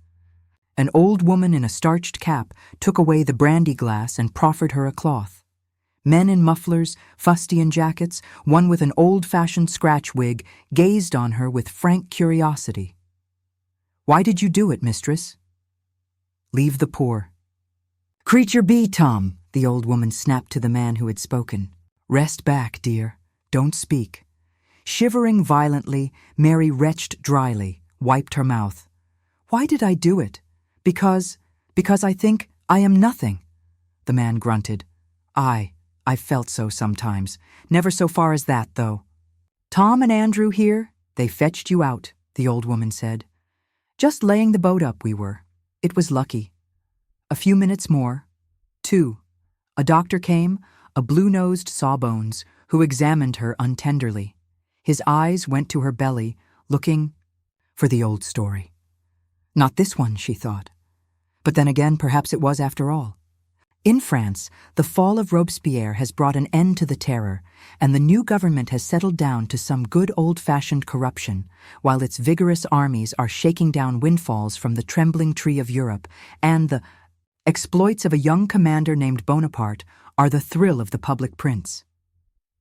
An old woman in a starched cap took away the brandy glass and proffered her a cloth. Men in mufflers, fustian jackets, one with an old-fashioned scratch wig, gazed on her with frank curiosity. Why did you do it, mistress? Leave the poor. Creature be, Tom, the old woman snapped to the man who had spoken. Rest back, dear. Don't speak. Shivering violently, Mary retched dryly, wiped her mouth. Why did I do it? Because I think I am nothing. The man grunted. I've felt so sometimes. Never so far as that, though. Tom and Andrew here, they fetched you out, the old woman said. Just laying the boat up we were. It was lucky. A few minutes more. 2. A doctor came, a blue-nosed sawbones, who examined her untenderly. His eyes went to her belly, looking for the old story. Not this one, she thought. But then again, perhaps it was after all. In France, the fall of Robespierre has brought an end to the terror, and the new government has settled down to some good old-fashioned corruption, while its vigorous armies are shaking down windfalls from the trembling tree of Europe, and the exploits of a young commander named Bonaparte are the thrill of the public prince.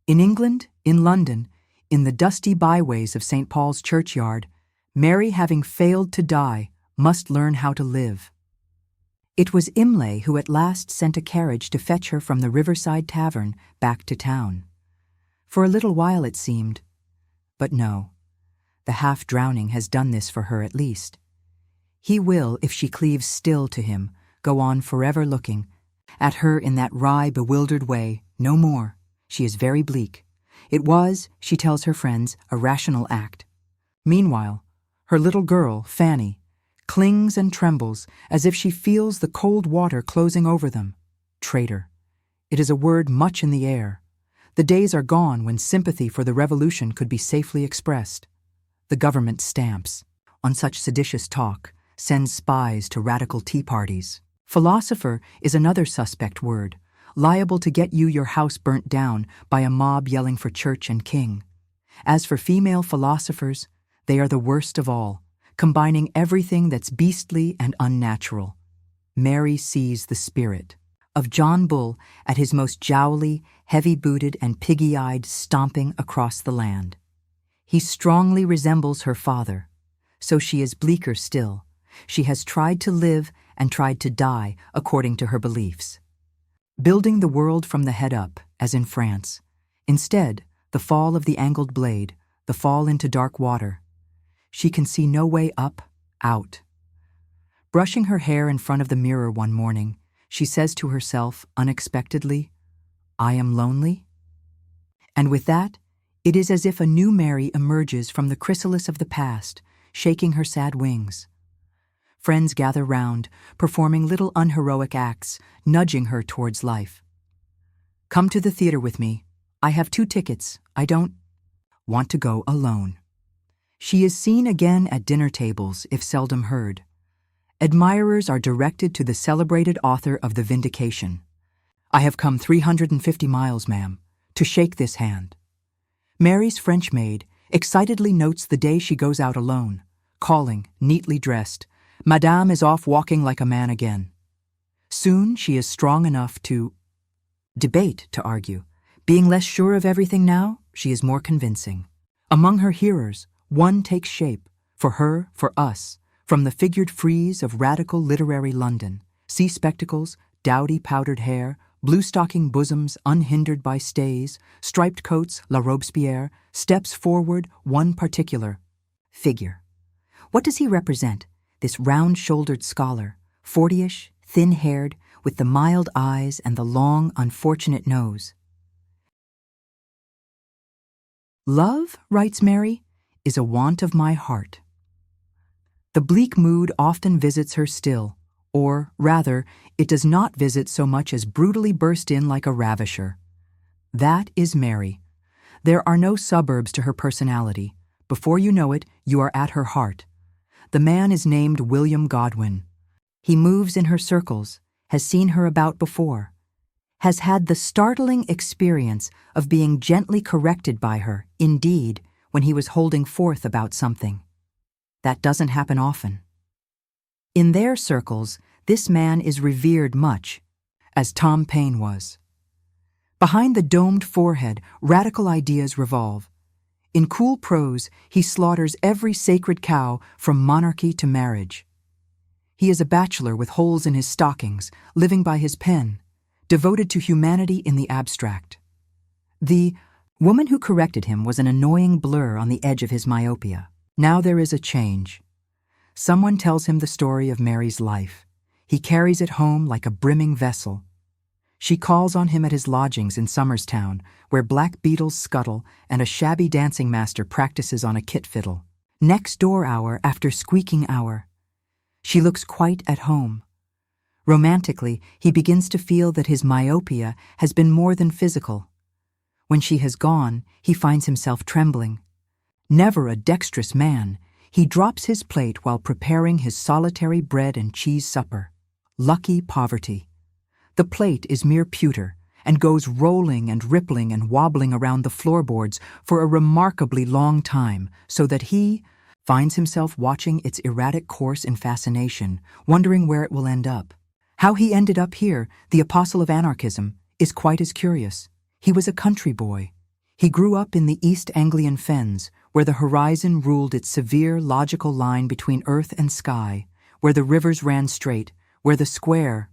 In England, in London, in the dusty byways of St. Paul's churchyard, Mary, having failed to die, must learn how to live. It was Imlay who at last sent a carriage to fetch her from the riverside tavern back to town. For a little while it seemed, but no, the half-drowning has done this for her at least. He will, if she cleaves still to him, go on forever looking at her in that wry, bewildered way, no more. She is very bleak. It was, she tells her friends, a rational act. Meanwhile, her little girl, Fanny, clings and trembles as if she feels the cold water closing over them. Traitor. It is a word much in the air. The days are gone when sympathy for the revolution could be safely expressed. The government stamps on such seditious talk, sends spies to radical tea parties. Philosopher is another suspect word, liable to get you your house burnt down by a mob yelling for church and king. As for female philosophers, they are the worst of all, combining everything that's beastly and unnatural. Mary sees the spirit of John Bull at his most jowly, heavy-booted and piggy-eyed stomping across the land. He strongly resembles her father, so she is bleaker still. She has tried to live and tried to die according to her beliefs. Building the world from the head up, as in France. Instead, the fall of the angled blade, the fall into dark water. She can see no way up, out. Brushing her hair in front of the mirror one morning, she says to herself unexpectedly, "I am lonely?" And with that, it is as if a new Mary emerges from the chrysalis of the past, shaking her sad wings. Friends gather round, performing little unheroic acts, nudging her towards life. "Come to the theater with me. I have 2 tickets. I don't want to go alone." She is seen again at dinner tables, if seldom heard. Admirers are directed to the celebrated author of The Vindication. "I have come 350 miles, ma'am, to shake this hand." Mary's French maid excitedly notes the day she goes out alone, calling, neatly dressed, "Madame is off walking like a man again." Soon she is strong enough to debate, to argue. Being less sure of everything now, she is more convincing. Among her hearers, one takes shape, for her, for us, from the figured frieze of radical literary London, see spectacles, dowdy powdered hair, blue-stocking bosoms unhindered by stays, striped coats, La Robespierre, steps forward one particular figure. What does he represent, this round-shouldered scholar, 40-ish, thin-haired, with the mild eyes and the long, unfortunate nose? "Love," writes Mary, "is a want of my heart." The bleak mood often visits her still, or, rather, it does not visit so much as brutally burst in like a ravisher. That is Mary. There are no suburbs to her personality. Before you know it, you are at her heart. The man is named William Godwin. He moves in her circles, has seen her about before, has had the startling experience of being gently corrected by her, indeed, when he was holding forth about something. That doesn't happen often. In their circles, this man is revered much, as Tom Paine was. Behind the domed forehead, radical ideas revolve. In cool prose, he slaughters every sacred cow from monarchy to marriage. He is a bachelor with holes in his stockings, living by his pen, devoted to humanity in the abstract. The woman who corrected him was an annoying blur on the edge of his myopia. Now there is a change. Someone tells him the story of Mary's life. He carries it home like a brimming vessel. She calls on him at his lodgings in Somerstown, where black beetles scuttle and a shabby dancing master practices on a kit fiddle. Next door hour after squeaking hour. She looks quite at home. Romantically, he begins to feel that his myopia has been more than physical. When she has gone, he finds himself trembling. Never a dexterous man, he drops his plate while preparing his solitary bread and cheese supper. Lucky poverty. The plate is mere pewter and goes rolling and rippling and wobbling around the floorboards for a remarkably long time, so that he finds himself watching its erratic course in fascination, wondering where it will end up. How he ended up here, the apostle of anarchism, is quite as curious. He was a country boy. He grew up in the East Anglian fens, where the horizon ruled its severe, logical line between earth and sky, where the rivers ran straight, where the square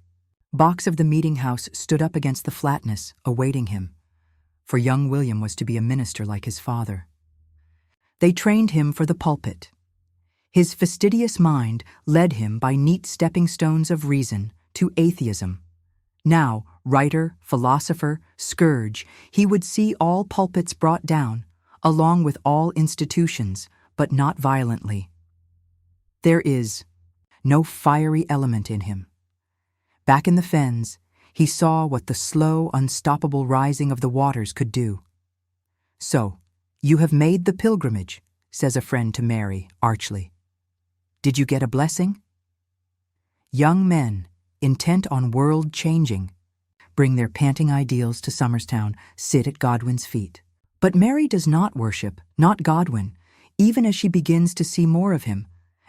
box of the meeting house stood up against the flatness, awaiting him. For young William was to be a minister like his father. They trained him for the pulpit. His fastidious mind led him by neat stepping stones of reason to atheism. Now, writer, philosopher, scourge, he would see all pulpits brought down, along with all institutions, but not violently. There is no fiery element in him. Back in the fens, he saw what the slow, unstoppable rising of the waters could do. "So, you have made the pilgrimage," says a friend to Mary, archly. "Did you get a blessing?" Young men, intent on world-changing, bring their panting ideals to Somerstown, sit at Godwin's feet. But Mary does not worship, not Godwin, even as she begins to see more of him,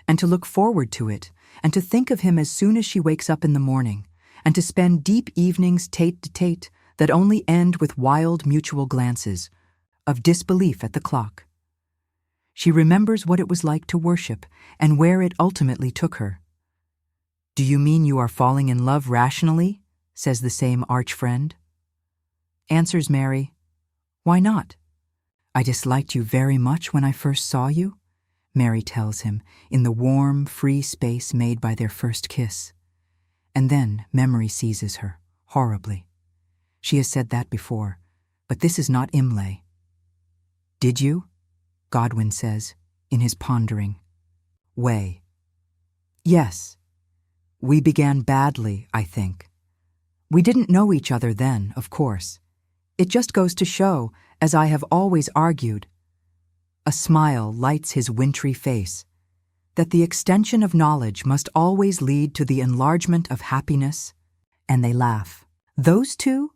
and to look forward to it, and to think of him as soon as she wakes up in the morning, and to spend deep evenings tete-to-tete that only end with wild mutual glances of disbelief at the clock. She remembers what it was like to worship and where it ultimately took her. "Do you mean you are falling in love rationally?" says the same arch friend. Answers Mary, "Why not? I disliked you very much when I first saw you, Mary tells him, in the warm, free space made by their first kiss. And then memory seizes her, horribly. She has said that before, but this is not Imlay. "Did you?" Godwin says, in his pondering way. "Yes. We began badly, I think. We didn't know each other then, of course. It just goes to show, as I have always argued," a smile lights his wintry face, "that the extension of knowledge must always lead to the enlargement of happiness." And they laugh. "Those two?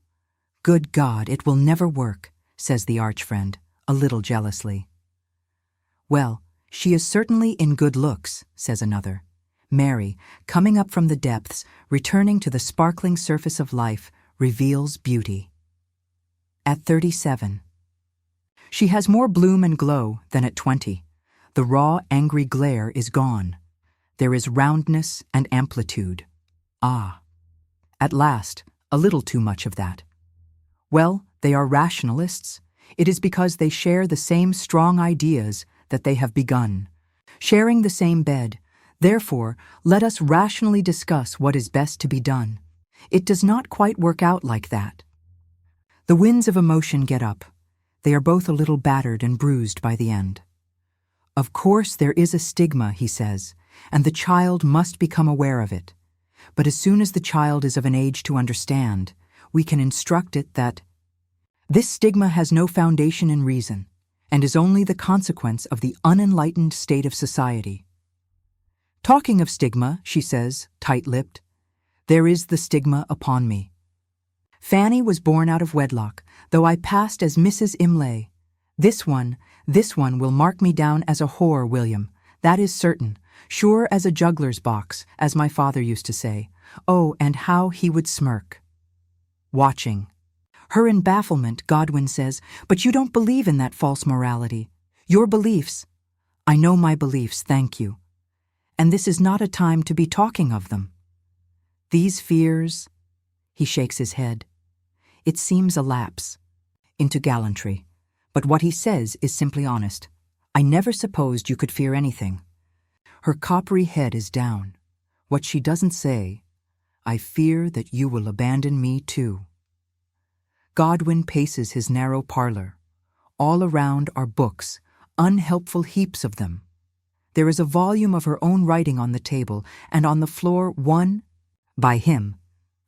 Good God, it will never work," says the arch-friend, a little jealously. "Well, she is certainly in good looks," says another. Mary, coming up from the depths, returning to the sparkling surface of life, reveals beauty. At 37. She has more bloom and glow than at 20. The raw, angry glare is gone. There is roundness and amplitude. Ah. At last, a little too much of that. Well, they are rationalists. It is because they share the same strong ideas that they have begun. Sharing the same bed, therefore, let us rationally discuss what is best to be done. It does not quite work out like that. The winds of emotion get up. They are both a little battered and bruised by the end. "Of course there is a stigma," he says, "and the child must become aware of it. But as soon as the child is of an age to understand, we can instruct it that this stigma has no foundation in reason, and is only the consequence of the unenlightened state of society." "Talking of stigma," she says, tight-lipped, "there is the stigma upon me. Fanny was born out of wedlock, though I passed as Mrs. Imlay. This one will mark me down as a whore, William. That is certain, sure as a juggler's box, as my father used to say. Oh, and how he would smirk." Watching. Her in bafflement, Godwin says, "But you don't believe in that false morality. Your beliefs—" "I know my beliefs, thank you. And this is not a time to be talking of them. These fears—" He shakes his head. It seems a lapse into gallantry, but what he says is simply honest. "I never supposed you could fear anything." Her coppery head is down. What she doesn't say, "I fear that you will abandon me too." Godwin paces his narrow parlor. All around are books, unhelpful heaps of them. There is a volume of her own writing on the table, and on the floor one by him.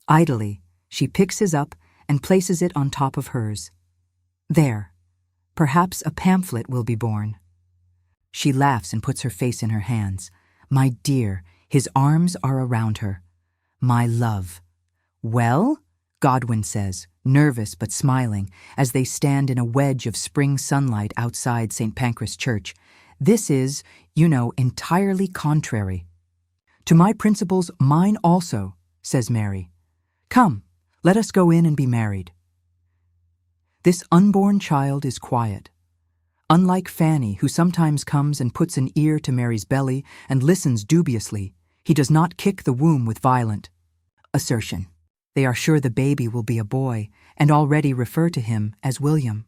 Idly, she picks his up and places it on top of hers. There, perhaps a pamphlet will be born. She laughs and puts her face in her hands. "My dear," his arms are around her. "My love." "Well?" Godwin says, nervous but smiling, as they stand in a wedge of spring sunlight outside St. Pancras Church. "This is, entirely contrary." "To my principles, mine also," says Mary. "Come, let us go in and be married." This unborn child is quiet. Unlike Fanny, who sometimes comes and puts an ear to Mary's belly and listens dubiously, he does not kick the womb with violent assertion. They are sure the baby will be a boy, and already refer to him as William.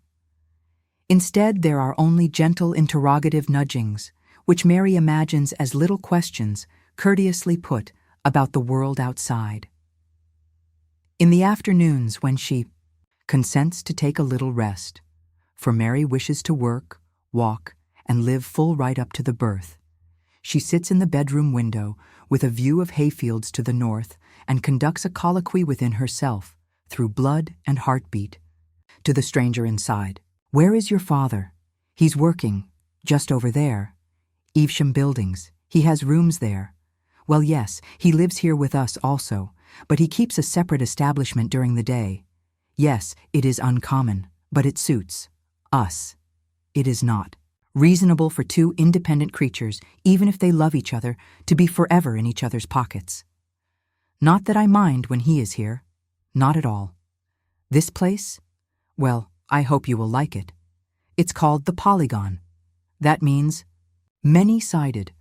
Instead, there are only gentle interrogative nudgings, which Mary imagines as little questions, courteously put, about the world outside. In the afternoons, when she consents to take a little rest, for Mary wishes to work, walk, and live full right up to the birth, she sits in the bedroom window with a view of hayfields to the north and conducts a colloquy within herself, through blood and heartbeat, to the stranger inside. "Where is your father?" "He's working, just over there. Evesham Buildings. He has rooms there." "Well, yes, he lives here with us also, but he keeps a separate establishment during the day. Yes, it is uncommon, but it suits us. It is not reasonable for two independent creatures, even if they love each other, to be forever in each other's pockets. Not that I mind when he is here. Not at all. This place? Well, I hope you will like it. It's called the Polygon. That means many-sided,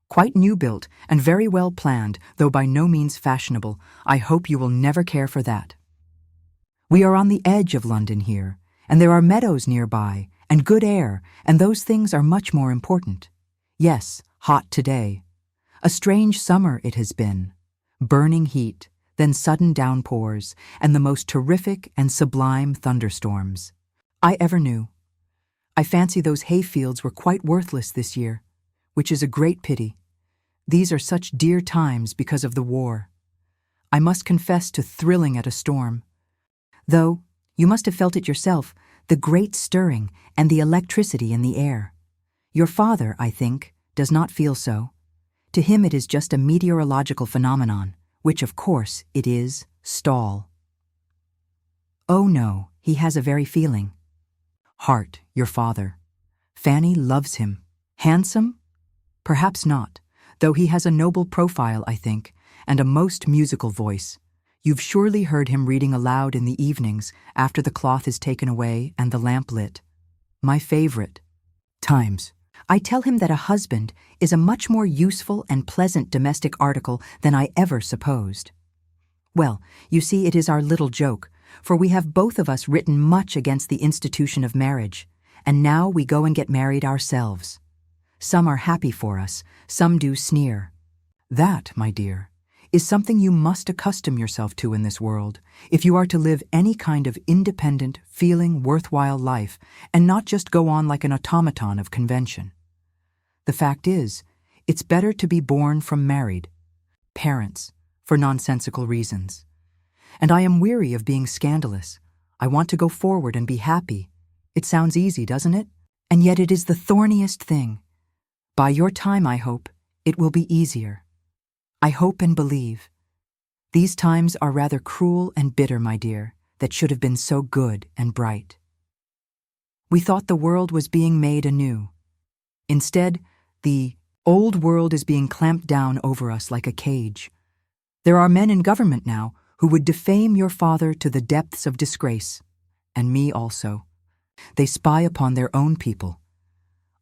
quite new-built and very well planned, though by no means fashionable. I hope you will never care for that. We are on the edge of London here, and there are meadows nearby, and good air, and those things are much more important. Yes, hot today. A strange summer it has been. Burning heat, then sudden downpours, and the most terrific and sublime thunderstorms I ever knew. I fancy those hayfields were quite worthless this year, which is a great pity. These are such dear times because of the war. I must confess to thrilling at a storm. Though, you must have felt it yourself, the great stirring and the electricity in the air. Your father, I think, does not feel so. To him it is just a meteorological phenomenon, which of course it is, stall. Oh no, he has a very feeling. Hart, your father. Fanny loves him. Handsome? Perhaps not, though he has a noble profile, I think, and a most musical voice. You've surely heard him reading aloud in the evenings after the cloth is taken away and the lamp lit. My favorite. Times. I tell him that a husband is a much more useful and pleasant domestic article than I ever supposed. Well, you see, it is our little joke, for we have both of us written much against the institution of marriage, and now we go and get married ourselves. Some are happy for us, some do sneer. That, my dear, is something you must accustom yourself to in this world, if you are to live any kind of independent, feeling, worthwhile life, and not just go on like an automaton of convention. The fact is, it's better to be born from married parents, for nonsensical reasons. And I am weary of being scandalous. I want to go forward and be happy. It sounds easy, doesn't it? And yet it is the thorniest thing. By your time, I hope, it will be easier. I hope and believe. These times are rather cruel and bitter, my dear, that should have been so good and bright. We thought the world was being made anew. Instead, the old world is being clamped down over us like a cage. There are men in government now who would defame your father to the depths of disgrace, and me also. They spy upon their own people.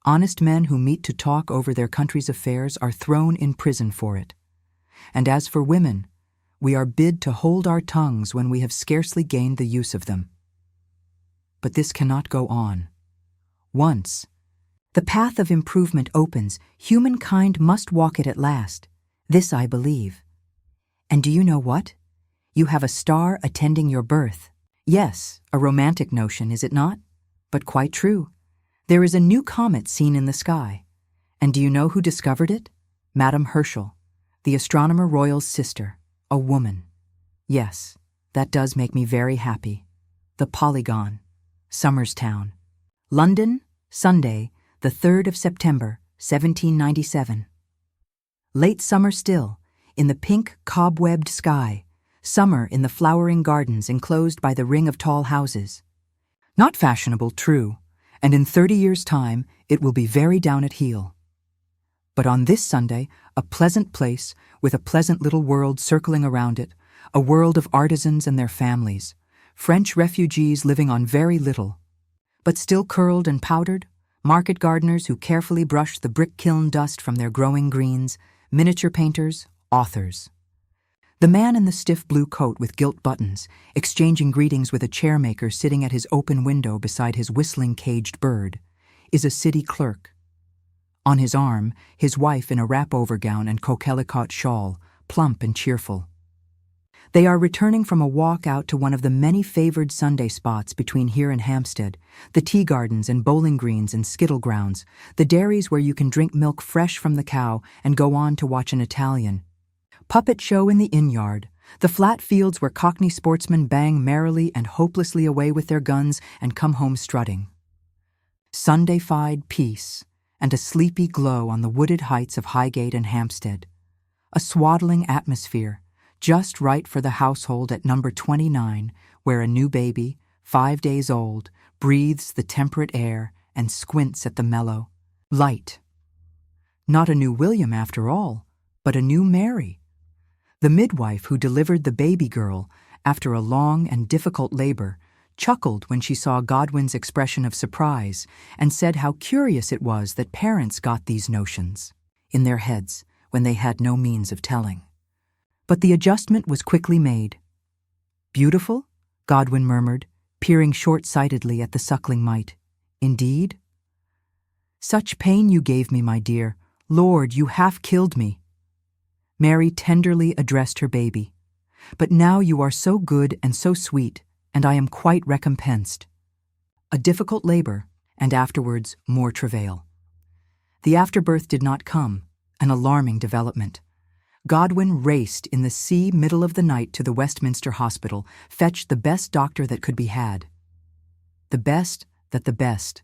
Honest men who meet to talk over their country's affairs are thrown in prison for it. And as for women, we are bid to hold our tongues when we have scarcely gained the use of them. But this cannot go on. Once the path of improvement opens, humankind must walk it at last. This I believe. And do you know what? You have a star attending your birth. Yes, a romantic notion, is it not? But quite true. There is a new comet seen in the sky. And do you know who discovered it? Madame Herschel, the Astronomer Royal's sister, a woman. Yes, that does make me very happy. The Polygon, Somerstown. London, Sunday, the 3rd of September, 1797. Late summer still, in the pink, cobwebbed sky, summer in the flowering gardens enclosed by the ring of tall houses. Not fashionable, true, and in 30 years' time it will be very down at heel. But on this Sunday, a pleasant place with a pleasant little world circling around it, a world of artisans and their families, French refugees living on very little, but still curled and powdered, market gardeners who carefully brush the brick kiln dust from their growing greens, miniature painters, authors. The man in the stiff blue coat with gilt buttons, exchanging greetings with a chairmaker sitting at his open window beside his whistling caged bird, is a city clerk. On his arm, his wife in a wrap-over gown and coquelicot shawl, plump and cheerful. They are returning from a walk out to one of the many favored Sunday spots between here and Hampstead, the tea gardens and bowling greens and skittle grounds, the dairies where you can drink milk fresh from the cow and go on to watch an Italian puppet show in the inn-yard, the flat fields where Cockney sportsmen bang merrily and hopelessly away with their guns and come home strutting. Sunday-fied peace and a sleepy glow on the wooded heights of Highgate and Hampstead. A swaddling atmosphere, just right for the household at number 29, where a new baby, 5 days old, breathes the temperate air and squints at the mellow light. Not a new William after all, but a new Mary. The midwife who delivered the baby girl, after a long and difficult labor, chuckled when she saw Godwin's expression of surprise and said how curious it was that parents got these notions in their heads when they had no means of telling. But the adjustment was quickly made. "Beautiful?" Godwin murmured, peering short-sightedly at the suckling mite. "Indeed?" "Such pain you gave me, my dear, Lord, you half killed me." Mary tenderly addressed her baby. "But now you are so good and so sweet, and I am quite recompensed." A difficult labor, and afterwards more travail. The afterbirth did not come, an alarming development. Godwin raced in the middle of the night to the Westminster Hospital, fetched the best doctor that could be had. The best that the best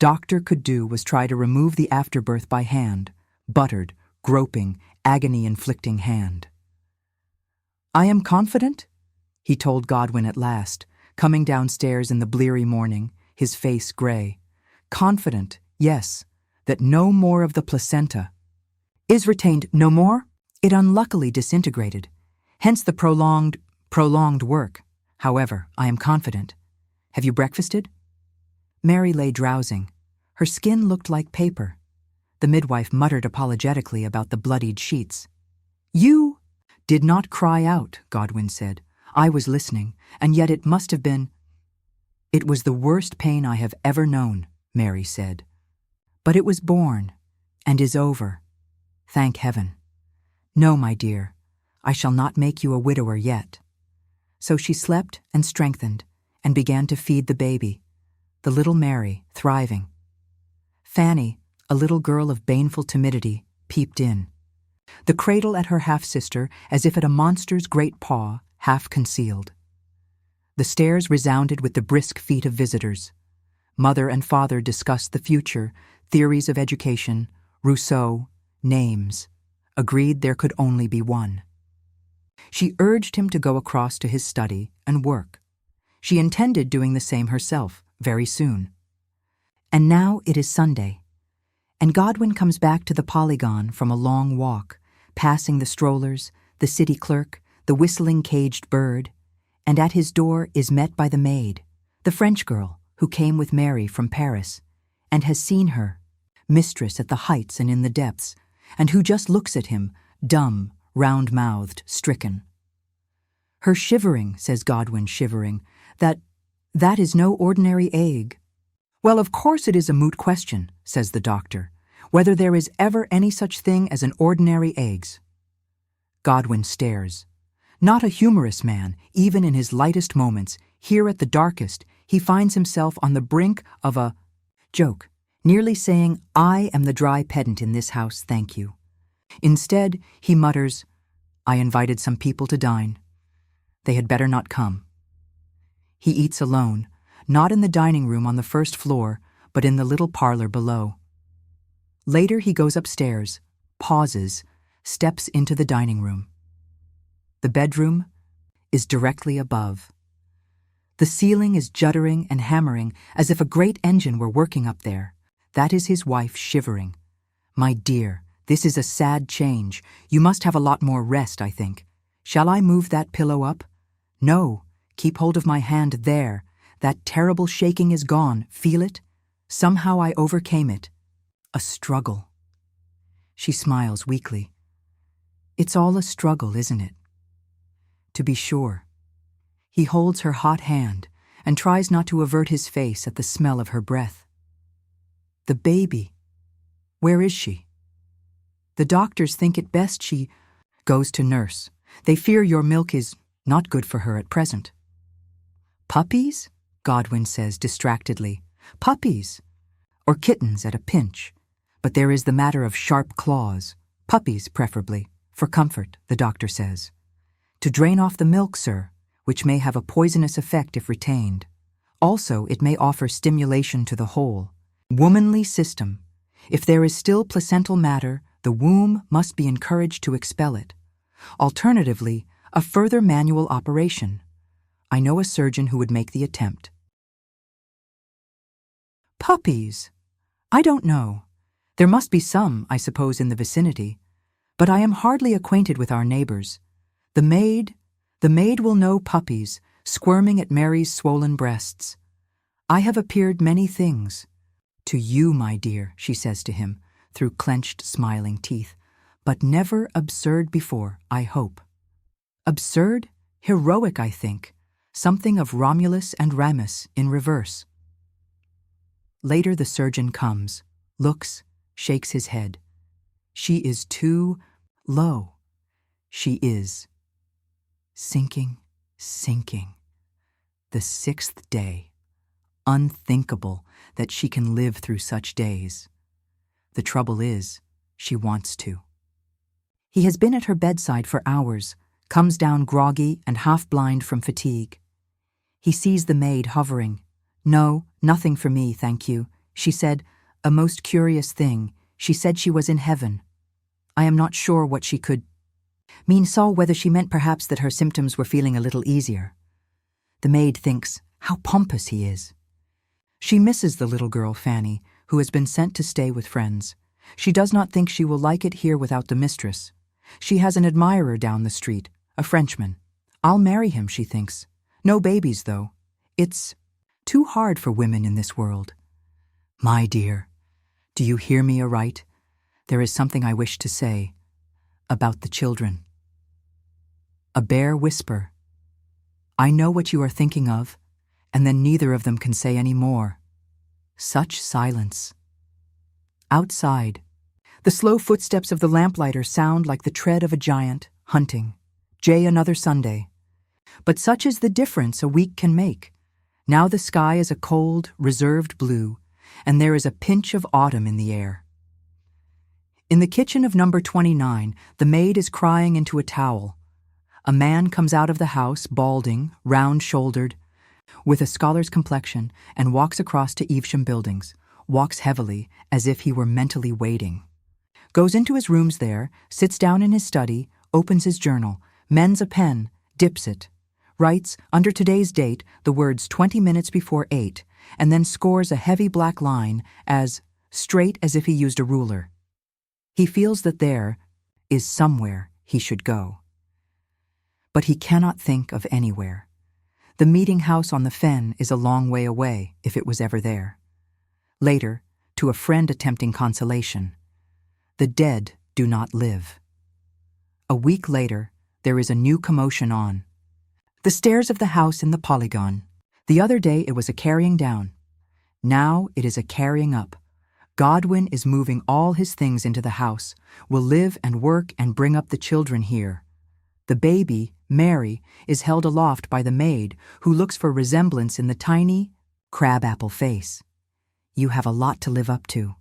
doctor could do was try to remove the afterbirth by hand, buttered, groping, agony-inflicting hand. "I am confident," he told Godwin at last, coming downstairs in the bleary morning, his face gray. "Confident, yes, that no more of the placenta is retained. No more? It unluckily disintegrated. Hence the prolonged work. However, I am confident. Have you breakfasted?" Mary lay drowsing. Her skin looked like paper. The midwife muttered apologetically about the bloodied sheets. "You did not cry out," Godwin said. "I was listening, and yet it must have been—" "It was the worst pain I have ever known," Mary said. "But it was born, and is over. Thank heaven. No, my dear, I shall not make you a widower yet." So she slept and strengthened, and began to feed the baby, the little Mary, thriving. Fanny, a little girl of baneful timidity, peeped in. The cradle at her half-sister, as if at a monster's great paw, half concealed. The stairs resounded with the brisk feet of visitors. Mother and father discussed the future, theories of education, Rousseau, names, agreed there could only be one. She urged him to go across to his study and work. She intended doing the same herself very soon. And now it is Sunday, and Godwin comes back to the Polygon from a long walk, passing the strollers, the city clerk, the whistling caged bird, and at his door is met by the maid, the French girl who came with Mary from Paris, and has seen her, mistress at the heights and in the depths, and who just looks at him, dumb, round-mouthed, stricken. "Her shivering," says Godwin, shivering, that is no ordinary egg." "Well, of course it is a moot question," says the doctor, "whether there is ever any such thing as an ordinary eggs." Godwin stares. Not a humorous man, even in his lightest moments, here at the darkest, he finds himself on the brink of a joke, nearly saying, "I am the dry pedant in this house, thank you." Instead, he mutters, "I invited some people to dine. They had better not come." He eats alone, not in the dining room on the first floor, but in the little parlor below. Later he goes upstairs, pauses, steps into the dining room. The bedroom is directly above. The ceiling is juddering and hammering as if a great engine were working up there. That is his wife shivering. "My dear, this is a sad change. You must have a lot more rest, I think. Shall I move that pillow up?" "No, keep hold of my hand there. That terrible shaking is gone. Feel it? Somehow I overcame it. A struggle." She smiles weakly. "It's all a struggle, isn't it?" "To be sure." He holds her hot hand and tries not to avert his face at the smell of her breath. "The baby. Where is she?" "The doctors think it best she goes to nurse. They fear your milk is not good for her at present." "Puppies?" Godwin says distractedly. "Puppies. Or kittens at a pinch. But there is the matter of sharp claws. Puppies, preferably. For comfort, the doctor says. To drain off the milk, sir, which may have a poisonous effect if retained. Also, it may offer stimulation to the whole. Womanly system. If there is still placental matter, the womb must be encouraged to expel it. Alternatively, a further manual operation. I know a surgeon who would make the attempt." "Puppies? I don't know. There must be some, I suppose, in the vicinity. But I am hardly acquainted with our neighbors. The maid will know puppies, squirming at Mary's swollen breasts. I have appeared many things. To you, my dear," she says to him, through clenched, smiling teeth, "but never absurd before, I hope." Absurd? Heroic, I think. Something of Romulus and Remus in reverse. Later the surgeon comes, looks, shakes his head. She is too low. She is sinking, sinking. The 6th day. Unthinkable that she can live through such days. The trouble is, she wants to. He has been at her bedside for hours, comes down groggy and half-blind from fatigue. He sees the maid hovering. "No, nothing for me, thank you," she said. A most curious thing. She said she was in heaven. I am not sure what she could mean, saw whether she meant perhaps that her symptoms were feeling a little easier. The maid thinks, how pompous he is. She misses the little girl, Fanny, who has been sent to stay with friends. She does not think she will like it here without the mistress. She has an admirer down the street, a Frenchman. I'll marry him, she thinks. No babies, though. It's too hard for women in this world. My dear, do you hear me aright? There is something I wish to say about the children. A bare whisper. I know what you are thinking of, and then neither of them can say any more. Such silence. Outside, the slow footsteps of the lamplighter sound like the tread of a giant, hunting. Jay, another Sunday. But such is the difference a week can make. Now the sky is a cold, reserved blue, and there is a pinch of autumn in the air. In the kitchen of number 29, the maid is crying into a towel. A man comes out of the house, balding, round-shouldered, with a scholar's complexion, and walks across to Evesham Buildings, walks heavily, as if he were mentally waiting. Goes into his rooms there, sits down in his study, opens his journal, mends a pen, dips it, writes, under today's date, the words 20 minutes before 8, and then scores a heavy black line as straight as if he used a ruler. He feels that there is somewhere he should go. But he cannot think of anywhere. The meeting house on the fen is a long way away, if it was ever there. Later, to a friend attempting consolation, the dead do not live. A week later, there is a new commotion on the stairs of the house in the Polygon. The other day it was a carrying down. Now it is a carrying up. Godwin is moving all his things into the house, will live and work and bring up the children here. The baby, Mary, is held aloft by the maid, who looks for resemblance in the tiny, crabapple face. You have a lot to live up to.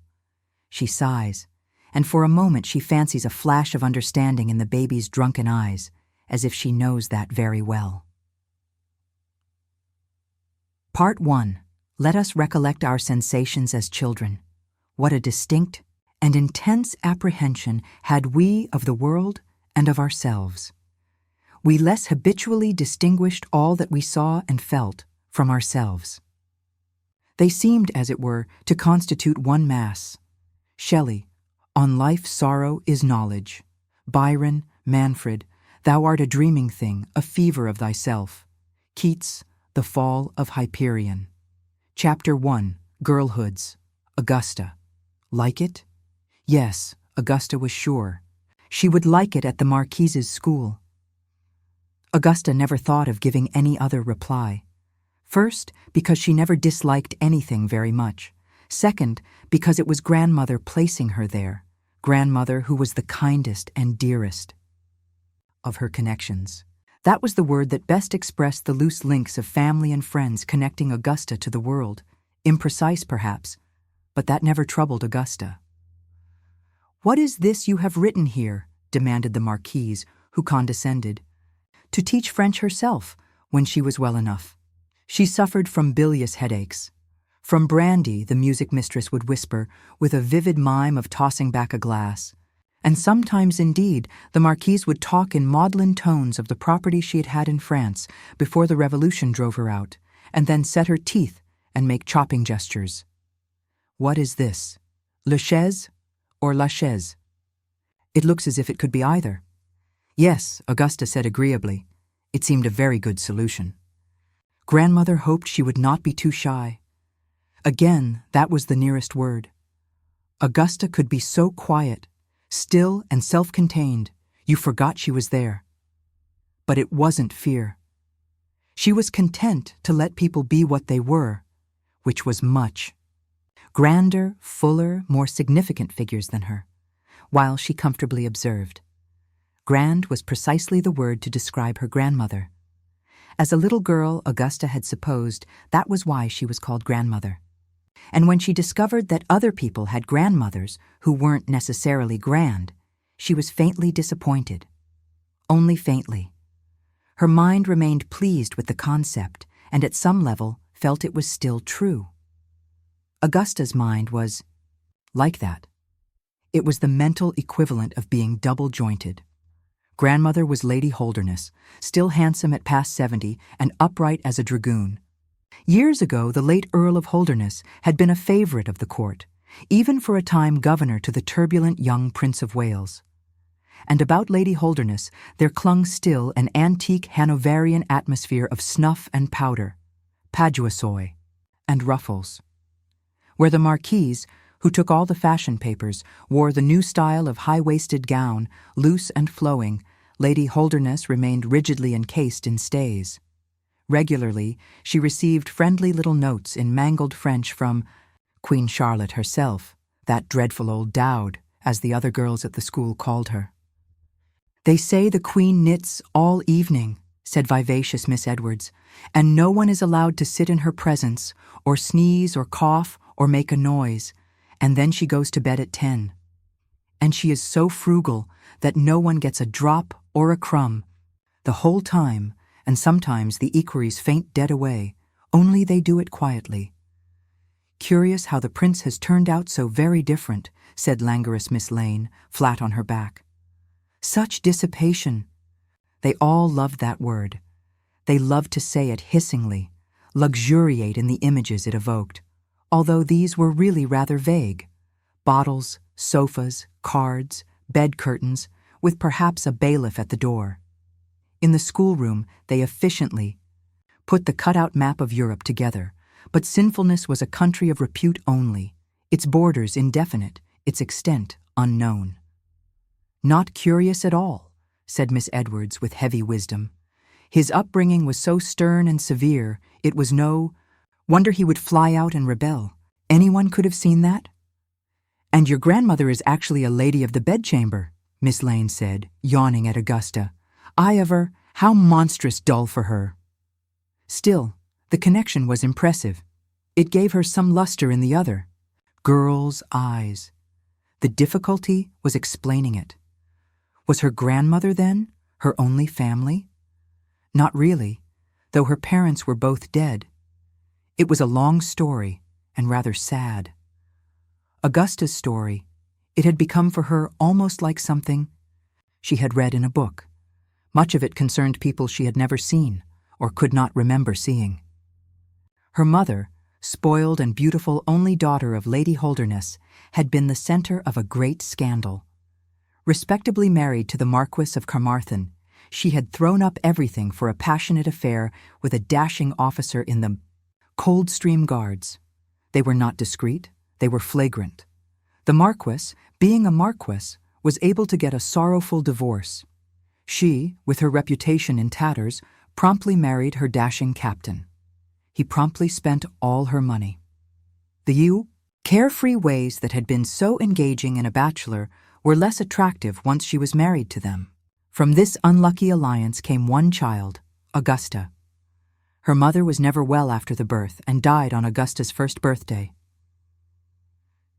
She sighs, and for a moment she fancies a flash of understanding in the baby's drunken eyes, as if she knows that very well. Part 1. Let us recollect our sensations as children. What a distinct and intense apprehension had we of the world and of ourselves. We less habitually distinguished all that we saw and felt from ourselves. They seemed, as it were, to constitute one mass. Shelley, on life sorrow is knowledge. Byron, Manfred, thou art a dreaming thing, a fever of thyself. Keats, the fall of Hyperion. Chapter 1, Girlhoods. Augusta. Like it? Yes, Augusta was sure. She would like it at the Marquise's school. Augusta never thought of giving any other reply. First, because she never disliked anything very much. Second, because it was grandmother placing her there, grandmother who was the kindest and dearest of her connections. That was the word that best expressed the loose links of family and friends connecting Augusta to the world. Imprecise, perhaps, but that never troubled Augusta. "What is this you have written here?" demanded the Marquise, who condescended. To teach French herself, when she was well enough. She suffered from bilious headaches. From brandy, the music mistress would whisper, with a vivid mime of tossing back a glass. And sometimes, indeed, the Marquise would talk in maudlin tones of the property she had had in France before the Revolution drove her out, and then set her teeth and make chopping gestures. What is this? Le chaise or la chaise? It looks as if it could be either. Yes, Augusta said agreeably. It seemed a very good solution. Grandmother hoped she would not be too shy. Again, that was the nearest word. Augusta could be so quiet, still and self-contained, you forgot she was there. But it wasn't fear. She was content to let people be what they were, which was much. Grander, fuller, more significant figures than her. while she comfortably observed. Grand was precisely the word to describe her grandmother. As a little girl, Augusta had supposed that was why she was called grandmother. And when she discovered that other people had grandmothers who weren't necessarily grand, she was faintly disappointed. Only faintly. Her mind remained pleased with the concept, and at some level felt it was still true. Augusta's mind was like that. It was the mental equivalent of being double-jointed. Grandmother was Lady Holderness, still handsome at past 70 and upright as a dragoon. Years ago, the late Earl of Holderness had been a favorite of the court, even for a time governor to the turbulent young Prince of Wales. And about Lady Holderness there clung still an antique Hanoverian atmosphere of snuff and powder, paduasoy, and ruffles. Where the Marquise, who took all the fashion papers, wore the new style of high-waisted gown, loose and flowing, Lady Holderness remained rigidly encased in stays. Regularly, she received friendly little notes in mangled French from Queen Charlotte herself, that dreadful old dowd, as the other girls at the school called her. "They say the Queen knits all evening," said vivacious Miss Edwards, "and no one is allowed to sit in her presence, or sneeze or cough or make a noise, and then she goes to bed at 10. And she is so frugal that no one gets a drop or a crumb, the whole time, and sometimes the equerries faint dead away, only they do it quietly." "Curious how the prince has turned out so very different," said languorous Miss Lane, flat on her back. "Such dissipation." They all loved that word. They loved to say it hissingly, luxuriate in the images it evoked, although these were really rather vague. Bottles, sofas, cards, bed curtains, with perhaps a bailiff at the door. In the schoolroom, they efficiently put the cut-out map of Europe together, but sinfulness was a country of repute only, its borders indefinite, its extent unknown. "Not curious at all," said Miss Edwards with heavy wisdom. "His upbringing was so stern and severe, it was no wonder he would fly out and rebel. Anyone could have seen that." "And your grandmother is actually a lady of the bedchamber," Miss Lane said, yawning at Augusta. How monstrous dull for her." Still, the connection was impressive. It gave her some luster in the other. Girls' eyes. The difficulty was explaining it. Was her grandmother, then, her only family? Not really, though her parents were both dead. It was a long story, and rather sad. Augusta's story, it had become for her almost like something she had read in a book. Much of it concerned people she had never seen, or could not remember seeing. Her mother, spoiled and beautiful only daughter of Lady Holderness, had been the center of a great scandal. Respectably married to the Marquis of Carmarthen, she had thrown up everything for a passionate affair with a dashing officer in the Coldstream Guards. They were not discreet, they were flagrant. The Marquis, being a Marquis, was able to get a sorrowful divorce. She, with her reputation in tatters, promptly married her dashing captain. He promptly spent all her money. The carefree ways that had been so engaging in a bachelor were less attractive once she was married to them. From this unlucky alliance came one child, Augusta. Her mother was never well after the birth and died on Augusta's first birthday.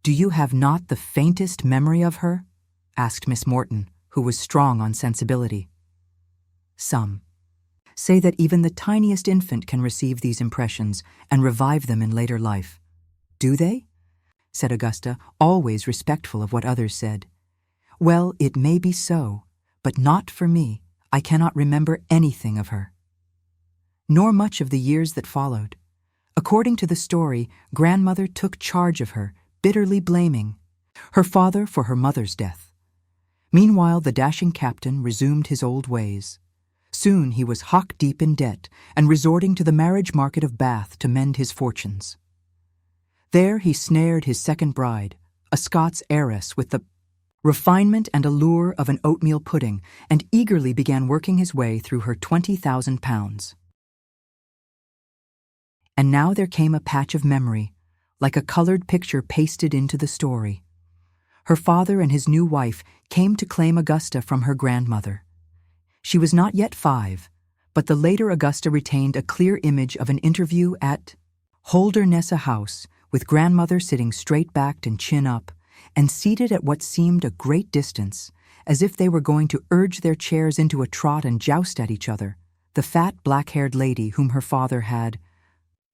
"Do you have not the faintest memory of her?" asked Miss Morton, who was strong on sensibility. "Some say that even the tiniest infant can receive these impressions and revive them in later life." "Do they?" said Augusta, always respectful of what others said. "Well, it may be so, but not for me. I cannot remember anything of her." Nor much of the years that followed. According to the story, grandmother took charge of her, bitterly blaming her father for her mother's death. Meanwhile, the dashing captain resumed his old ways. Soon he was hock-deep in debt and resorting to the marriage market of Bath to mend his fortunes. There he snared his second bride, a Scots heiress with the refinement and allure of an oatmeal pudding, and eagerly began working his way through her £20,000. And now there came a patch of memory, like a colored picture pasted into the story. her father and his new wife came to claim Augusta from her grandmother. She was not yet 5, but the later Augusta retained a clear image of an interview at Holdernessa House, with grandmother sitting straight-backed and chin up, and seated at what seemed a great distance, as if they were going to urge their chairs into a trot and joust at each other, the fat, black-haired lady whom her father had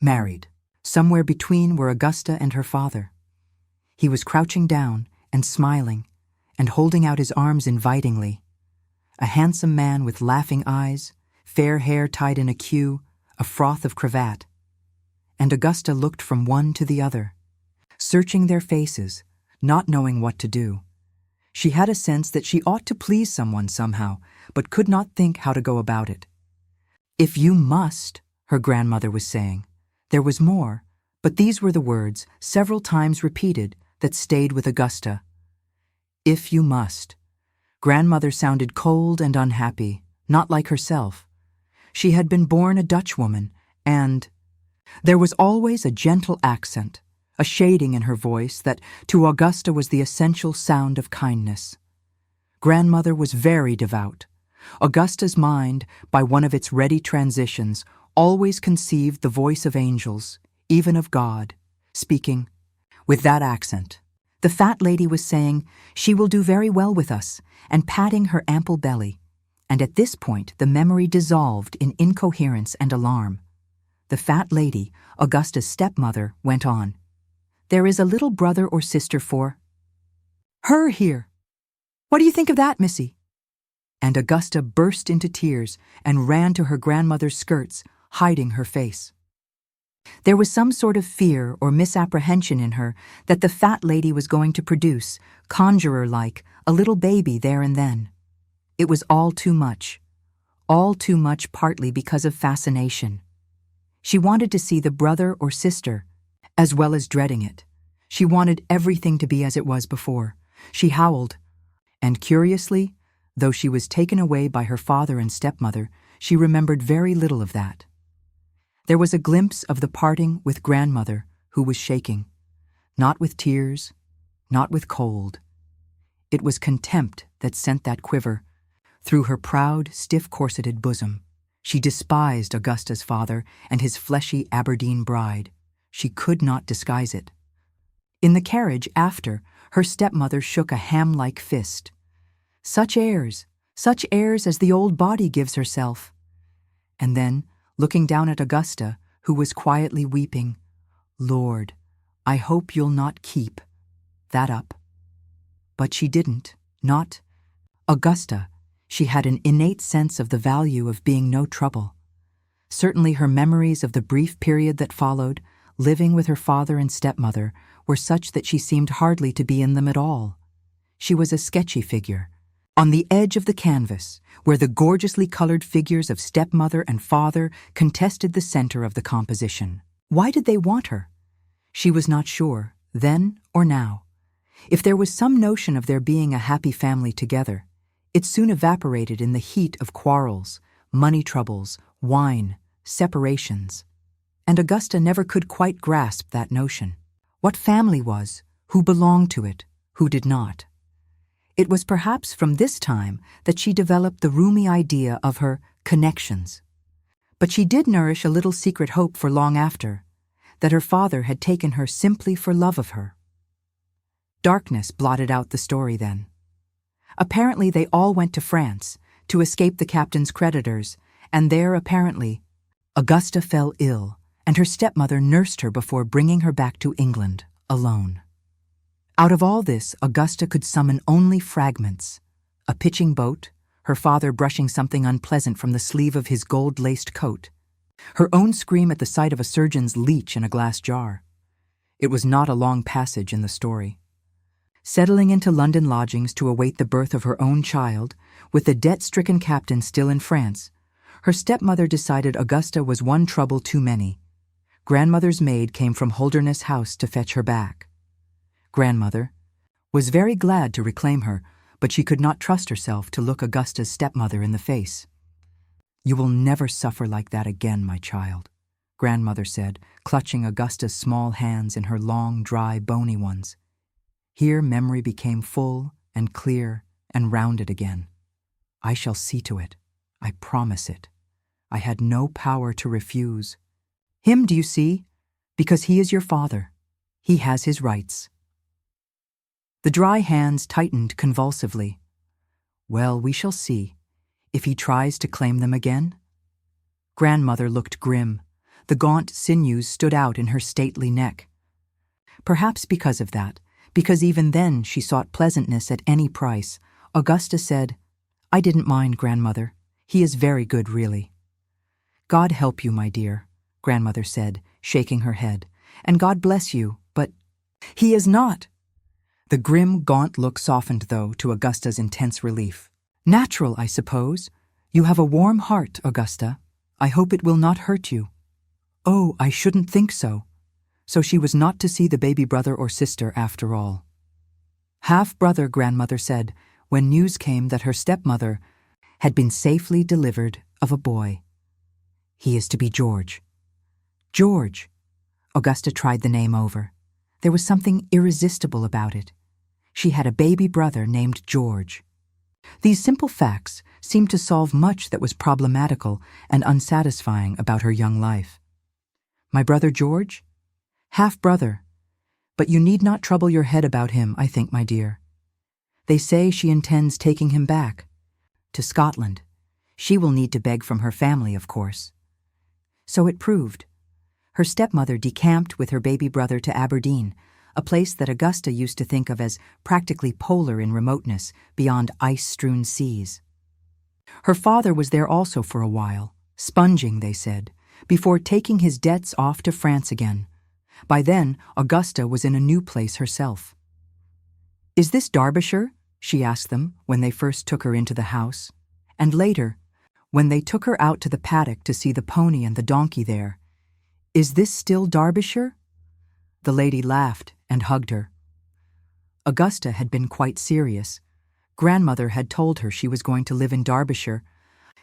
married. Somewhere between were Augusta and her father. He was crouching down and smiling and holding out his arms invitingly. A handsome man with laughing eyes, fair hair tied in a queue, a froth of cravat. And Augusta looked from one to the other, searching their faces, not knowing what to do. She had a sense that she ought to please someone somehow, but could not think how to go about it. "If you must," her grandmother was saying. There was more, but these were the words, several times repeated, that stayed with Augusta. If you must. Grandmother sounded cold and unhappy, not like herself. She had been born a Dutch woman, and there was always a gentle accent, a shading in her voice that to Augusta was the essential sound of kindness. Grandmother was very devout. Augusta's mind, by one of its ready transitions, always conceived the voice of angels, even of God, speaking with that accent. The fat lady was saying, "She will do very well with us," and patting her ample belly. And at this point the memory dissolved in incoherence and alarm. The fat lady, Augusta's stepmother, went on. "There is a little brother or sister for her here. What do you think of that, missy?" And Augusta burst into tears and ran to her grandmother's skirts, hiding her face. There was some sort of fear or misapprehension in her that the fat lady was going to produce, conjurer-like, a little baby there and then. It was all too much partly because of fascination. She wanted to see the brother or sister, as well as dreading it. She wanted everything to be as it was before. She howled, and curiously, though she was taken away by her father and stepmother, she remembered very little of that. There was a glimpse of the parting with grandmother, who was shaking, not with tears, not with cold. It was contempt that sent that quiver through her proud, stiff-corseted bosom. She despised Augusta's father and his fleshy Aberdeen bride. She could not disguise it. In the carriage after, her stepmother shook a ham-like fist. Such airs as the old body gives herself. And then, looking down at Augusta, who was quietly weeping, "Lord, I hope you'll not keep that up." But she didn't, not Augusta. She had an innate sense of the value of being no trouble. Certainly her memories of the brief period that followed, living with her father and stepmother, were such that she seemed hardly to be in them at all. She was a sketchy figure, on the edge of the canvas, where the gorgeously colored figures of stepmother and father contested the center of the composition. Why did they want her? She was not sure, then or now. If there was some notion of their being a happy family together, it soon evaporated in the heat of quarrels, money troubles, wine, separations. And Augusta never could quite grasp that notion. What family was, who belonged to it, who did not. It was perhaps from this time that she developed the roomy idea of her connections. But she did nourish a little secret hope for long after, that her father had taken her simply for love of her. Darkness blotted out the story then. Apparently they all went to France to escape the captain's creditors, and there apparently Augusta fell ill, and her stepmother nursed her before bringing her back to England, alone. Out of all this, Augusta could summon only fragments. A pitching boat, her father brushing something unpleasant from the sleeve of his gold-laced coat, her own scream at the sight of a surgeon's leech in a glass jar. It was not a long passage in the story. Settling into London lodgings to await the birth of her own child, with the debt-stricken captain still in France, her stepmother decided Augusta was one trouble too many. Grandmother's maid came from Holderness House to fetch her back. Grandmother was very glad to reclaim her, but she could not trust herself to look Augusta's stepmother in the face. "You will never suffer like that again, my child," Grandmother said, clutching Augusta's small hands in her long, dry, bony ones. Here memory became full and clear and rounded again. I shall see to it. I promise it. I had no power to refuse. Him, do you see? Because he is your father. He has his rights. The dry hands tightened convulsively. Well, we shall see. If he tries to claim them again? Grandmother looked grim. The gaunt sinews stood out in her stately neck. Perhaps because of that, because even then she sought pleasantness at any price, Augusta said, I didn't mind, Grandmother. He is very good, really. God help you, my dear, Grandmother said, shaking her head, and God bless you, but he is not. The grim, gaunt look softened, though, to Augusta's intense relief. Natural, I suppose. You have a warm heart, Augusta. I hope it will not hurt you. Oh, I shouldn't think so. So she was not to see the baby brother or sister after all. Half-brother, Grandmother said, when news came that her stepmother had been safely delivered of a boy. He is to be George. George. Augusta tried the name over. There was something irresistible about it. She had a baby brother named George. These simple facts seemed to solve much that was problematical and unsatisfying about her young life. My brother George? Half-brother. But you need not trouble your head about him, I think, my dear. They say she intends taking him back. To Scotland. She will need to beg from her family, of course. So it proved. Her stepmother decamped with her baby brother to Aberdeen, a place that Augusta used to think of as practically polar in remoteness, beyond ice-strewn seas. Her father was there also for a while, sponging, they said, before taking his debts off to France again. By then, Augusta was in a new place herself. Is this Derbyshire? She asked them when they first took her into the house. And later, when they took her out to the paddock to see the pony and the donkey there. Is this still Derbyshire? The lady laughed and hugged her. Augusta had been quite serious. Grandmother had told her she was going to live in Derbyshire,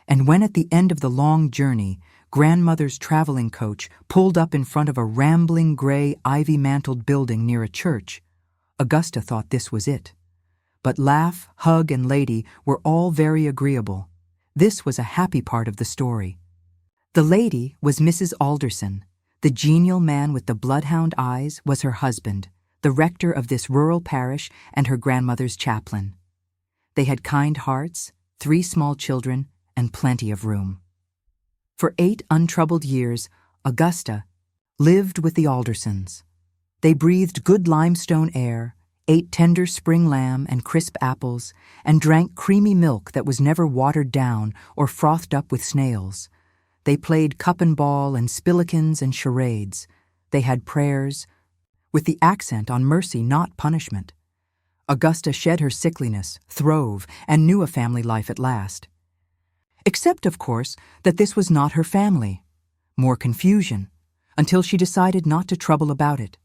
and when at the end of the long journey, Grandmother's traveling coach pulled up in front of a rambling gray ivy-mantled building near a church, Augusta thought this was it. But laugh, hug, and lady were all very agreeable. This was a happy part of the story. The lady was Mrs. Alderson. The genial man with the bloodhound eyes was her husband, the rector of this rural parish and her grandmother's chaplain. They had kind hearts, 3 small children, and plenty of room. For 8 untroubled years, Augusta lived with the Aldersons. They breathed good limestone air, ate tender spring lamb and crisp apples, and drank creamy milk that was never watered down or frothed up with snails. They played cup and ball and spillikins and charades. They had prayers, with the accent on mercy, not punishment. Augusta shed her sickliness, throve, and knew a family life at last. Except, of course, that this was not her family. More confusion, until she decided not to trouble about it.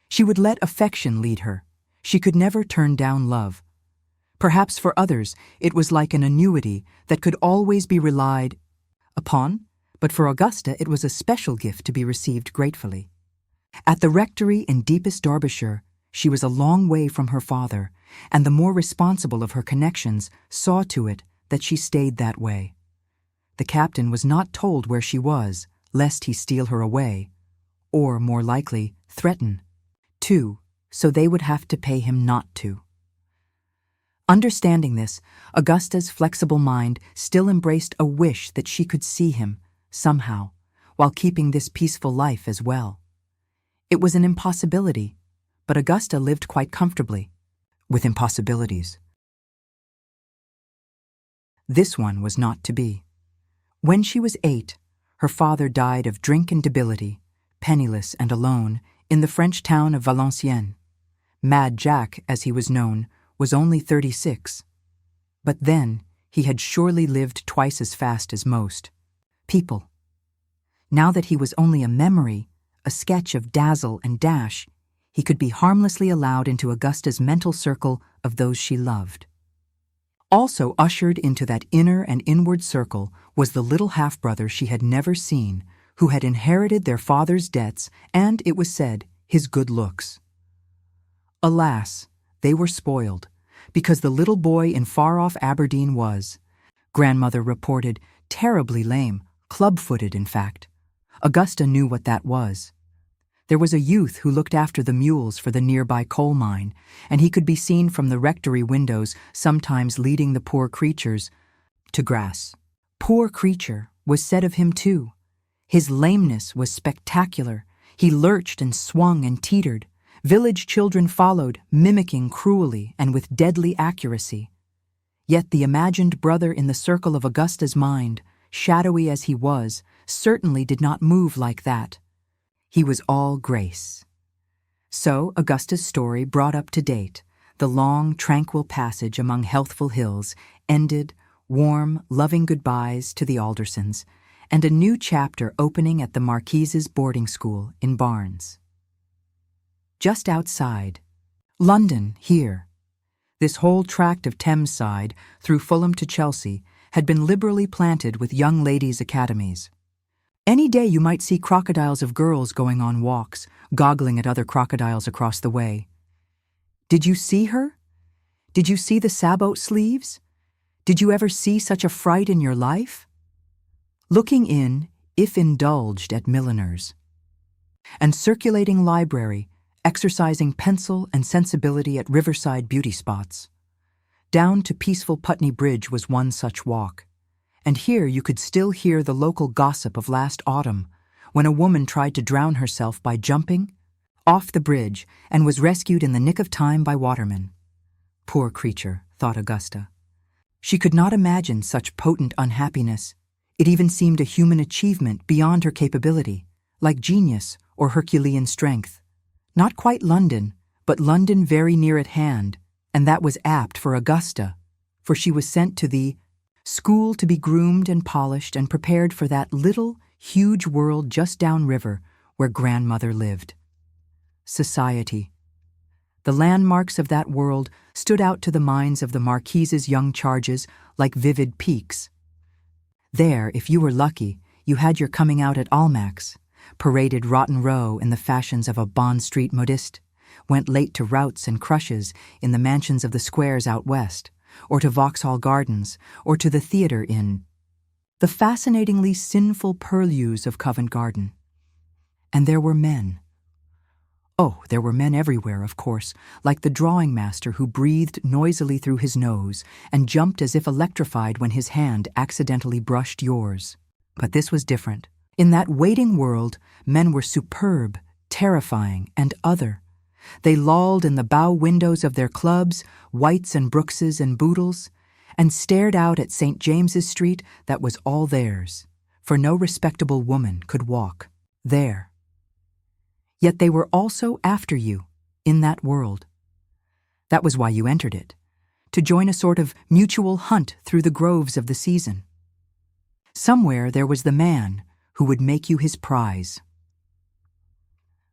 She would let affection lead her. She could never turn down love. Perhaps for others it was like an annuity that could always be relied upon, but for Augusta it was a special gift to be received gratefully. At the rectory in deepest Derbyshire, she was a long way from her father, and the more responsible of her connections saw to it that she stayed that way. The captain was not told where she was, lest he steal her away, or, more likely, threaten to, so they would have to pay him not to. Understanding this, Augusta's flexible mind still embraced a wish that she could see him, somehow, while keeping this peaceful life as well. It was an impossibility, but Augusta lived quite comfortably with impossibilities. This one was not to be. When she was 8, her father died of drink and debility, penniless and alone, in the French town of Valenciennes. Mad Jack, as he was known, was only 36. But then, he had surely lived twice as fast as most people. Now that he was only a memory, a sketch of dazzle and dash, he could be harmlessly allowed into Augusta's mental circle of those she loved. Also ushered into that inner and inward circle was the little half-brother she had never seen, who had inherited their father's debts and, it was said, his good looks. Alas, They were spoiled, because the little boy in far-off Aberdeen was, grandmother reported, terribly lame, club-footed in fact. Augusta knew what that was. There was a youth who looked after the mules for the nearby coal mine, and he could be seen from the rectory windows, sometimes leading the poor creatures to grass. Poor creature was said of him too. His lameness was spectacular. He lurched and swung and teetered. Village children followed, mimicking cruelly and with deadly accuracy. Yet the imagined brother in the circle of Augusta's mind, shadowy as he was, certainly did not move like that. He was all grace. So Augusta's story brought up to date, the long, tranquil passage among healthful hills, ended, warm, loving goodbyes to the Aldersons, and a new chapter opening at the Marquise's boarding school in Barnes. Just outside, London, here. This whole tract of Thames side, through Fulham to Chelsea, had been liberally planted with young ladies' academies. Any day you might see crocodiles of girls going on walks, goggling at other crocodiles across the way. Did you see her? Did you see the sabot sleeves? Did you ever see such a fright in your life? Looking in, if indulged, at milliners. And circulating library, exercising pencil and sensibility at riverside beauty spots. Down to peaceful Putney Bridge was one such walk. And here you could still hear the local gossip of last autumn, when a woman tried to drown herself by jumping off the bridge and was rescued in the nick of time by watermen. Poor creature, thought Augusta. She could not imagine such potent unhappiness. It even seemed a human achievement beyond her capability, like genius or Herculean strength. Not quite London, but London very near at hand, and that was apt for Augusta, for she was sent to the school to be groomed and polished and prepared for that little, huge world just downriver where grandmother lived. Society. The landmarks of that world stood out to the minds of the Marquise's young charges like vivid peaks. There, if you were lucky, you had your coming out at Almack's, paraded Rotten Row in the fashions of a Bond Street modiste, went late to routs and crushes in the mansions of the squares out west, or to Vauxhall Gardens, or to the theatre in the fascinatingly sinful purlieus of Covent Garden. And there were men. Oh, there were men everywhere, of course, like the drawing master who breathed noisily through his nose and jumped as if electrified when his hand accidentally brushed yours. But this was different. In that waiting world, men were superb, terrifying, and other. They lolled in the bow windows of their clubs, Whites and Brookses and Boodles, and stared out at St. James's Street that was all theirs, for no respectable woman could walk there. Yet they were also after you, in that world. That was why you entered it, to join a sort of mutual hunt through the groves of the season. Somewhere there was the man who would make you his prize.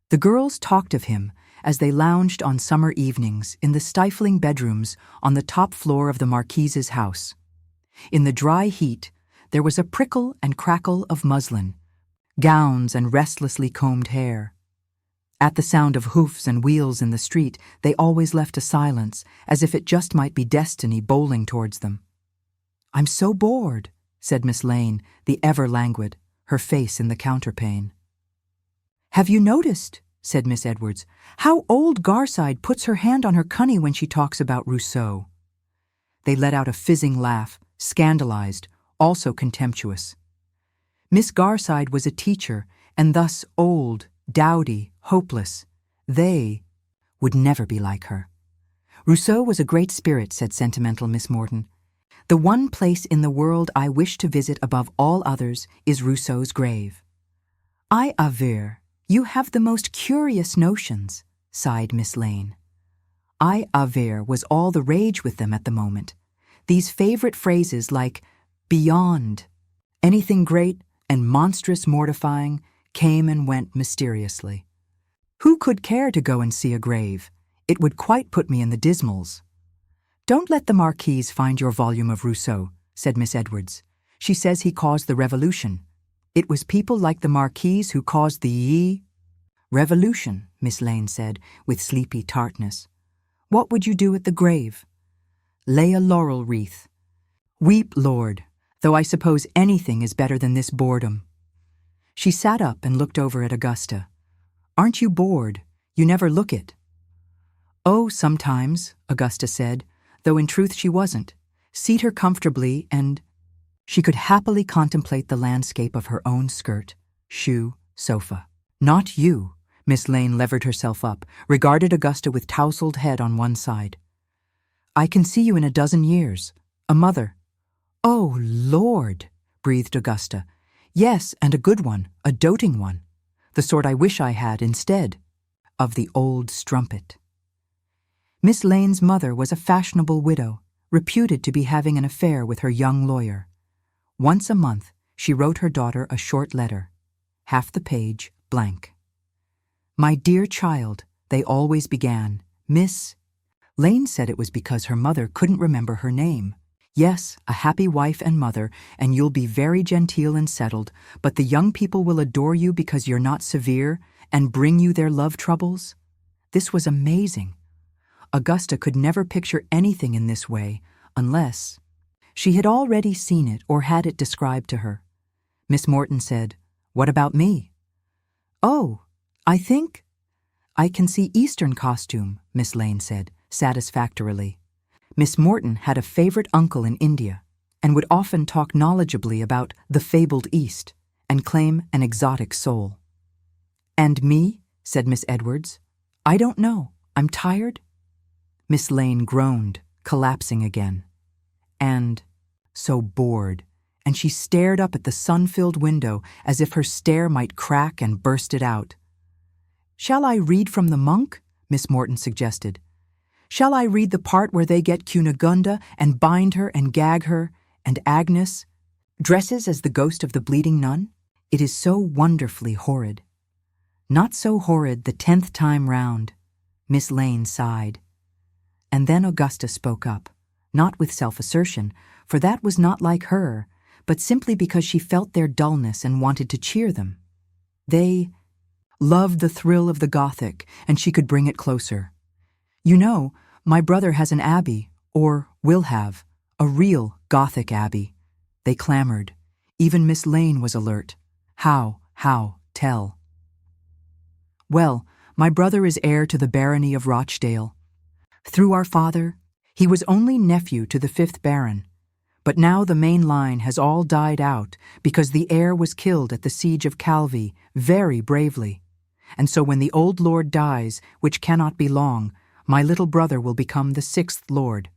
The girls talked of him as they lounged on summer evenings in the stifling bedrooms on the top floor of the Marquise's house. In the dry heat, there was a prickle and crackle of muslin, gowns and restlessly combed hair. At the sound of hoofs and wheels in the street, they always left a silence, as if it just might be destiny bowling towards them. "I'm so bored," said Miss Lane, the ever-languid, her face in the counterpane. "Have you noticed," said Miss Edwards, "how old Garside puts her hand on her cunny when she talks about Rousseau?" They let out a fizzing laugh, scandalized, also contemptuous. Miss Garside was a teacher, and thus old, dowdy, hopeless. They would never be like her. "Rousseau was a great spirit," said sentimental Miss Morton. "The one place in the world I wish to visit above all others is Rousseau's grave." "I aver, you have the most curious notions," sighed Miss Lane. "I aver" was all the rage with them at the moment. These favorite phrases like beyond, anything great and monstrous mortifying, came and went mysteriously. Who could care to go and see a grave? It would quite put me in the dismals. "Don't let the Marquise find your volume of Rousseau," said Miss Edwards. "She says he caused the revolution. It was people like the Marquise who caused the revolution," Miss Lane said, with sleepy tartness. What would you do at the grave? Lay a laurel wreath. Weep, Lord, though I suppose anything is better than this boredom. She sat up and looked over at Augusta. Aren't you bored? You never look it. Oh, sometimes, Augusta said, though in truth she wasn't. Seat her comfortably and she could happily contemplate the landscape of her own skirt, shoe, sofa. Not you. Miss Lane levered herself up, regarded Augusta with tousled head on one side. I can see you in a dozen years. A mother. Oh, Lord, breathed Augusta. Yes, and a good one, a doting one. The sort I wish I had instead of the old strumpet. Miss Lane's mother was a fashionable widow, reputed to be having an affair with her young lawyer. Once a month, she wrote her daughter a short letter, half the page blank. My dear child, they always began, Miss. Lane said it was because her mother couldn't remember her name. Yes, a happy wife and mother, and you'll be very genteel and settled, but the young people will adore you because you're not severe and bring you their love troubles. This was amazing. Augusta could never picture anything in this way, unless she had already seen it or had it described to her. Miss Morton said, What about me? Oh, I think I can see Eastern costume, Miss Lane said, satisfactorily. Miss Morton had a favorite uncle in India and would often talk knowledgeably about the fabled East and claim an exotic soul. And me, said Miss Edwards. I don't know. I'm tired. Miss Lane groaned, collapsing again. And so bored, and she stared up at the sun-filled window as if her stare might crack and burst it out. Shall I read from the monk? Miss Morton suggested. Shall I read the part where they get Cunegunda and bind her and gag her, and Agnes dresses as the ghost of the bleeding nun? It is so wonderfully horrid. Not so horrid the 10th time round, Miss Lane sighed. And then Augusta spoke up, not with self-assertion, for that was not like her, but simply because she felt their dullness and wanted to cheer them. They loved the thrill of the Gothic, and she could bring it closer. You know, my brother has an abbey, or will have, a real Gothic abbey. They clamored. Even Miss Lane was alert. How, tell. Well, my brother is heir to the barony of Rochdale. Through our father, he was only nephew to the 5th Baron, but now the main line has all died out because the heir was killed at the siege of Calvi very bravely. And so when the old lord dies, which cannot be long, my little brother will become the 6th lord.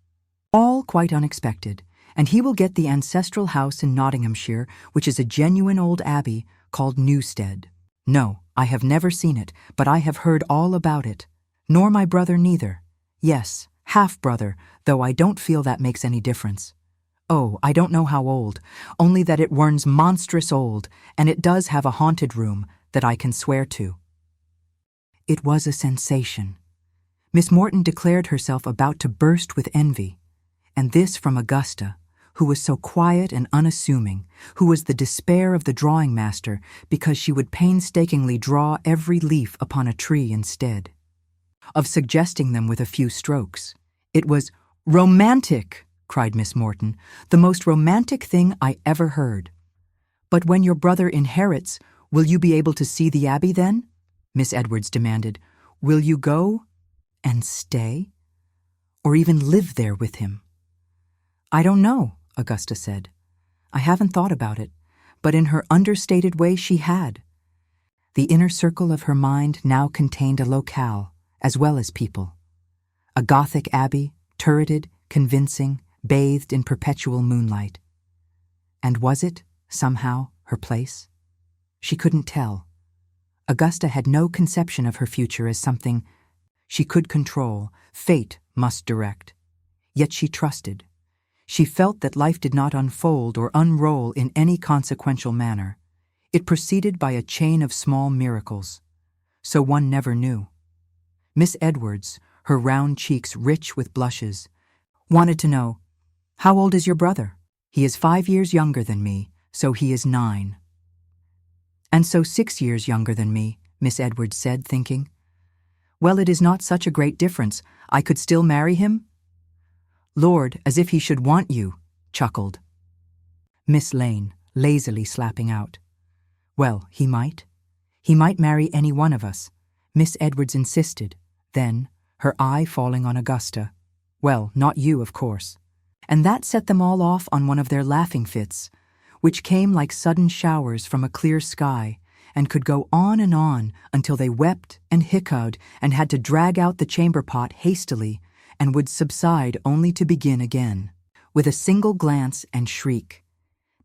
All quite unexpected, and he will get the ancestral house in Nottinghamshire, which is a genuine old abbey called Newstead. No, I have never seen it, but I have heard all about it. Nor my brother neither. Yes, half-brother, though I don't feel that makes any difference. Oh, I don't know how old, only that it warns monstrous old, and it does have a haunted room that I can swear to. It was a sensation. Miss Morton declared herself about to burst with envy, and this from Augusta, who was so quiet and unassuming, who was the despair of the drawing master because she would painstakingly draw every leaf upon a tree instead of suggesting them with a few strokes. It was romantic, cried Miss Morton, the most romantic thing I ever heard. But when your brother inherits, will you be able to see the abbey then? Miss Edwards demanded. Will you go and stay? Or even live there with him? I don't know, Augusta said. I haven't thought about it, but in her understated way she had. The inner circle of her mind now contained a locale, as well as people. A Gothic abbey, turreted, convincing, bathed in perpetual moonlight. And was it, somehow, her place? She couldn't tell. Augusta had no conception of her future as something she could control, fate must direct. Yet she trusted. She felt that life did not unfold or unroll in any consequential manner. It proceeded by a chain of small miracles. So one never knew. Miss Edwards, her round cheeks rich with blushes, wanted to know, How old is your brother? He is 5 years younger than me, so he is 9. And so 6 years younger than me, Miss Edwards said, thinking. Well, it is not such a great difference. I could still marry him? Lord, as if he should want you, chuckled Miss Lane, lazily slapping out. Well, he might. He might marry any one of us, Miss Edwards insisted, then, her eye falling on Augusta. Well, not you, of course. And that set them all off on one of their laughing fits, which came like sudden showers from a clear sky, and could go on until they wept and hiccoughed and had to drag out the chamber pot hastily, and would subside only to begin again, with a single glance and shriek.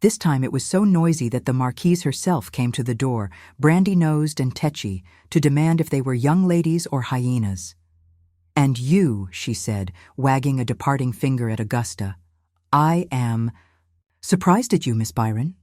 This time it was so noisy that the Marquise herself came to the door, brandy-nosed and tetchy, to demand if they were young ladies or hyenas. "And you," she said, wagging a departing finger at Augusta, "I am surprised at you, Miss Byron,"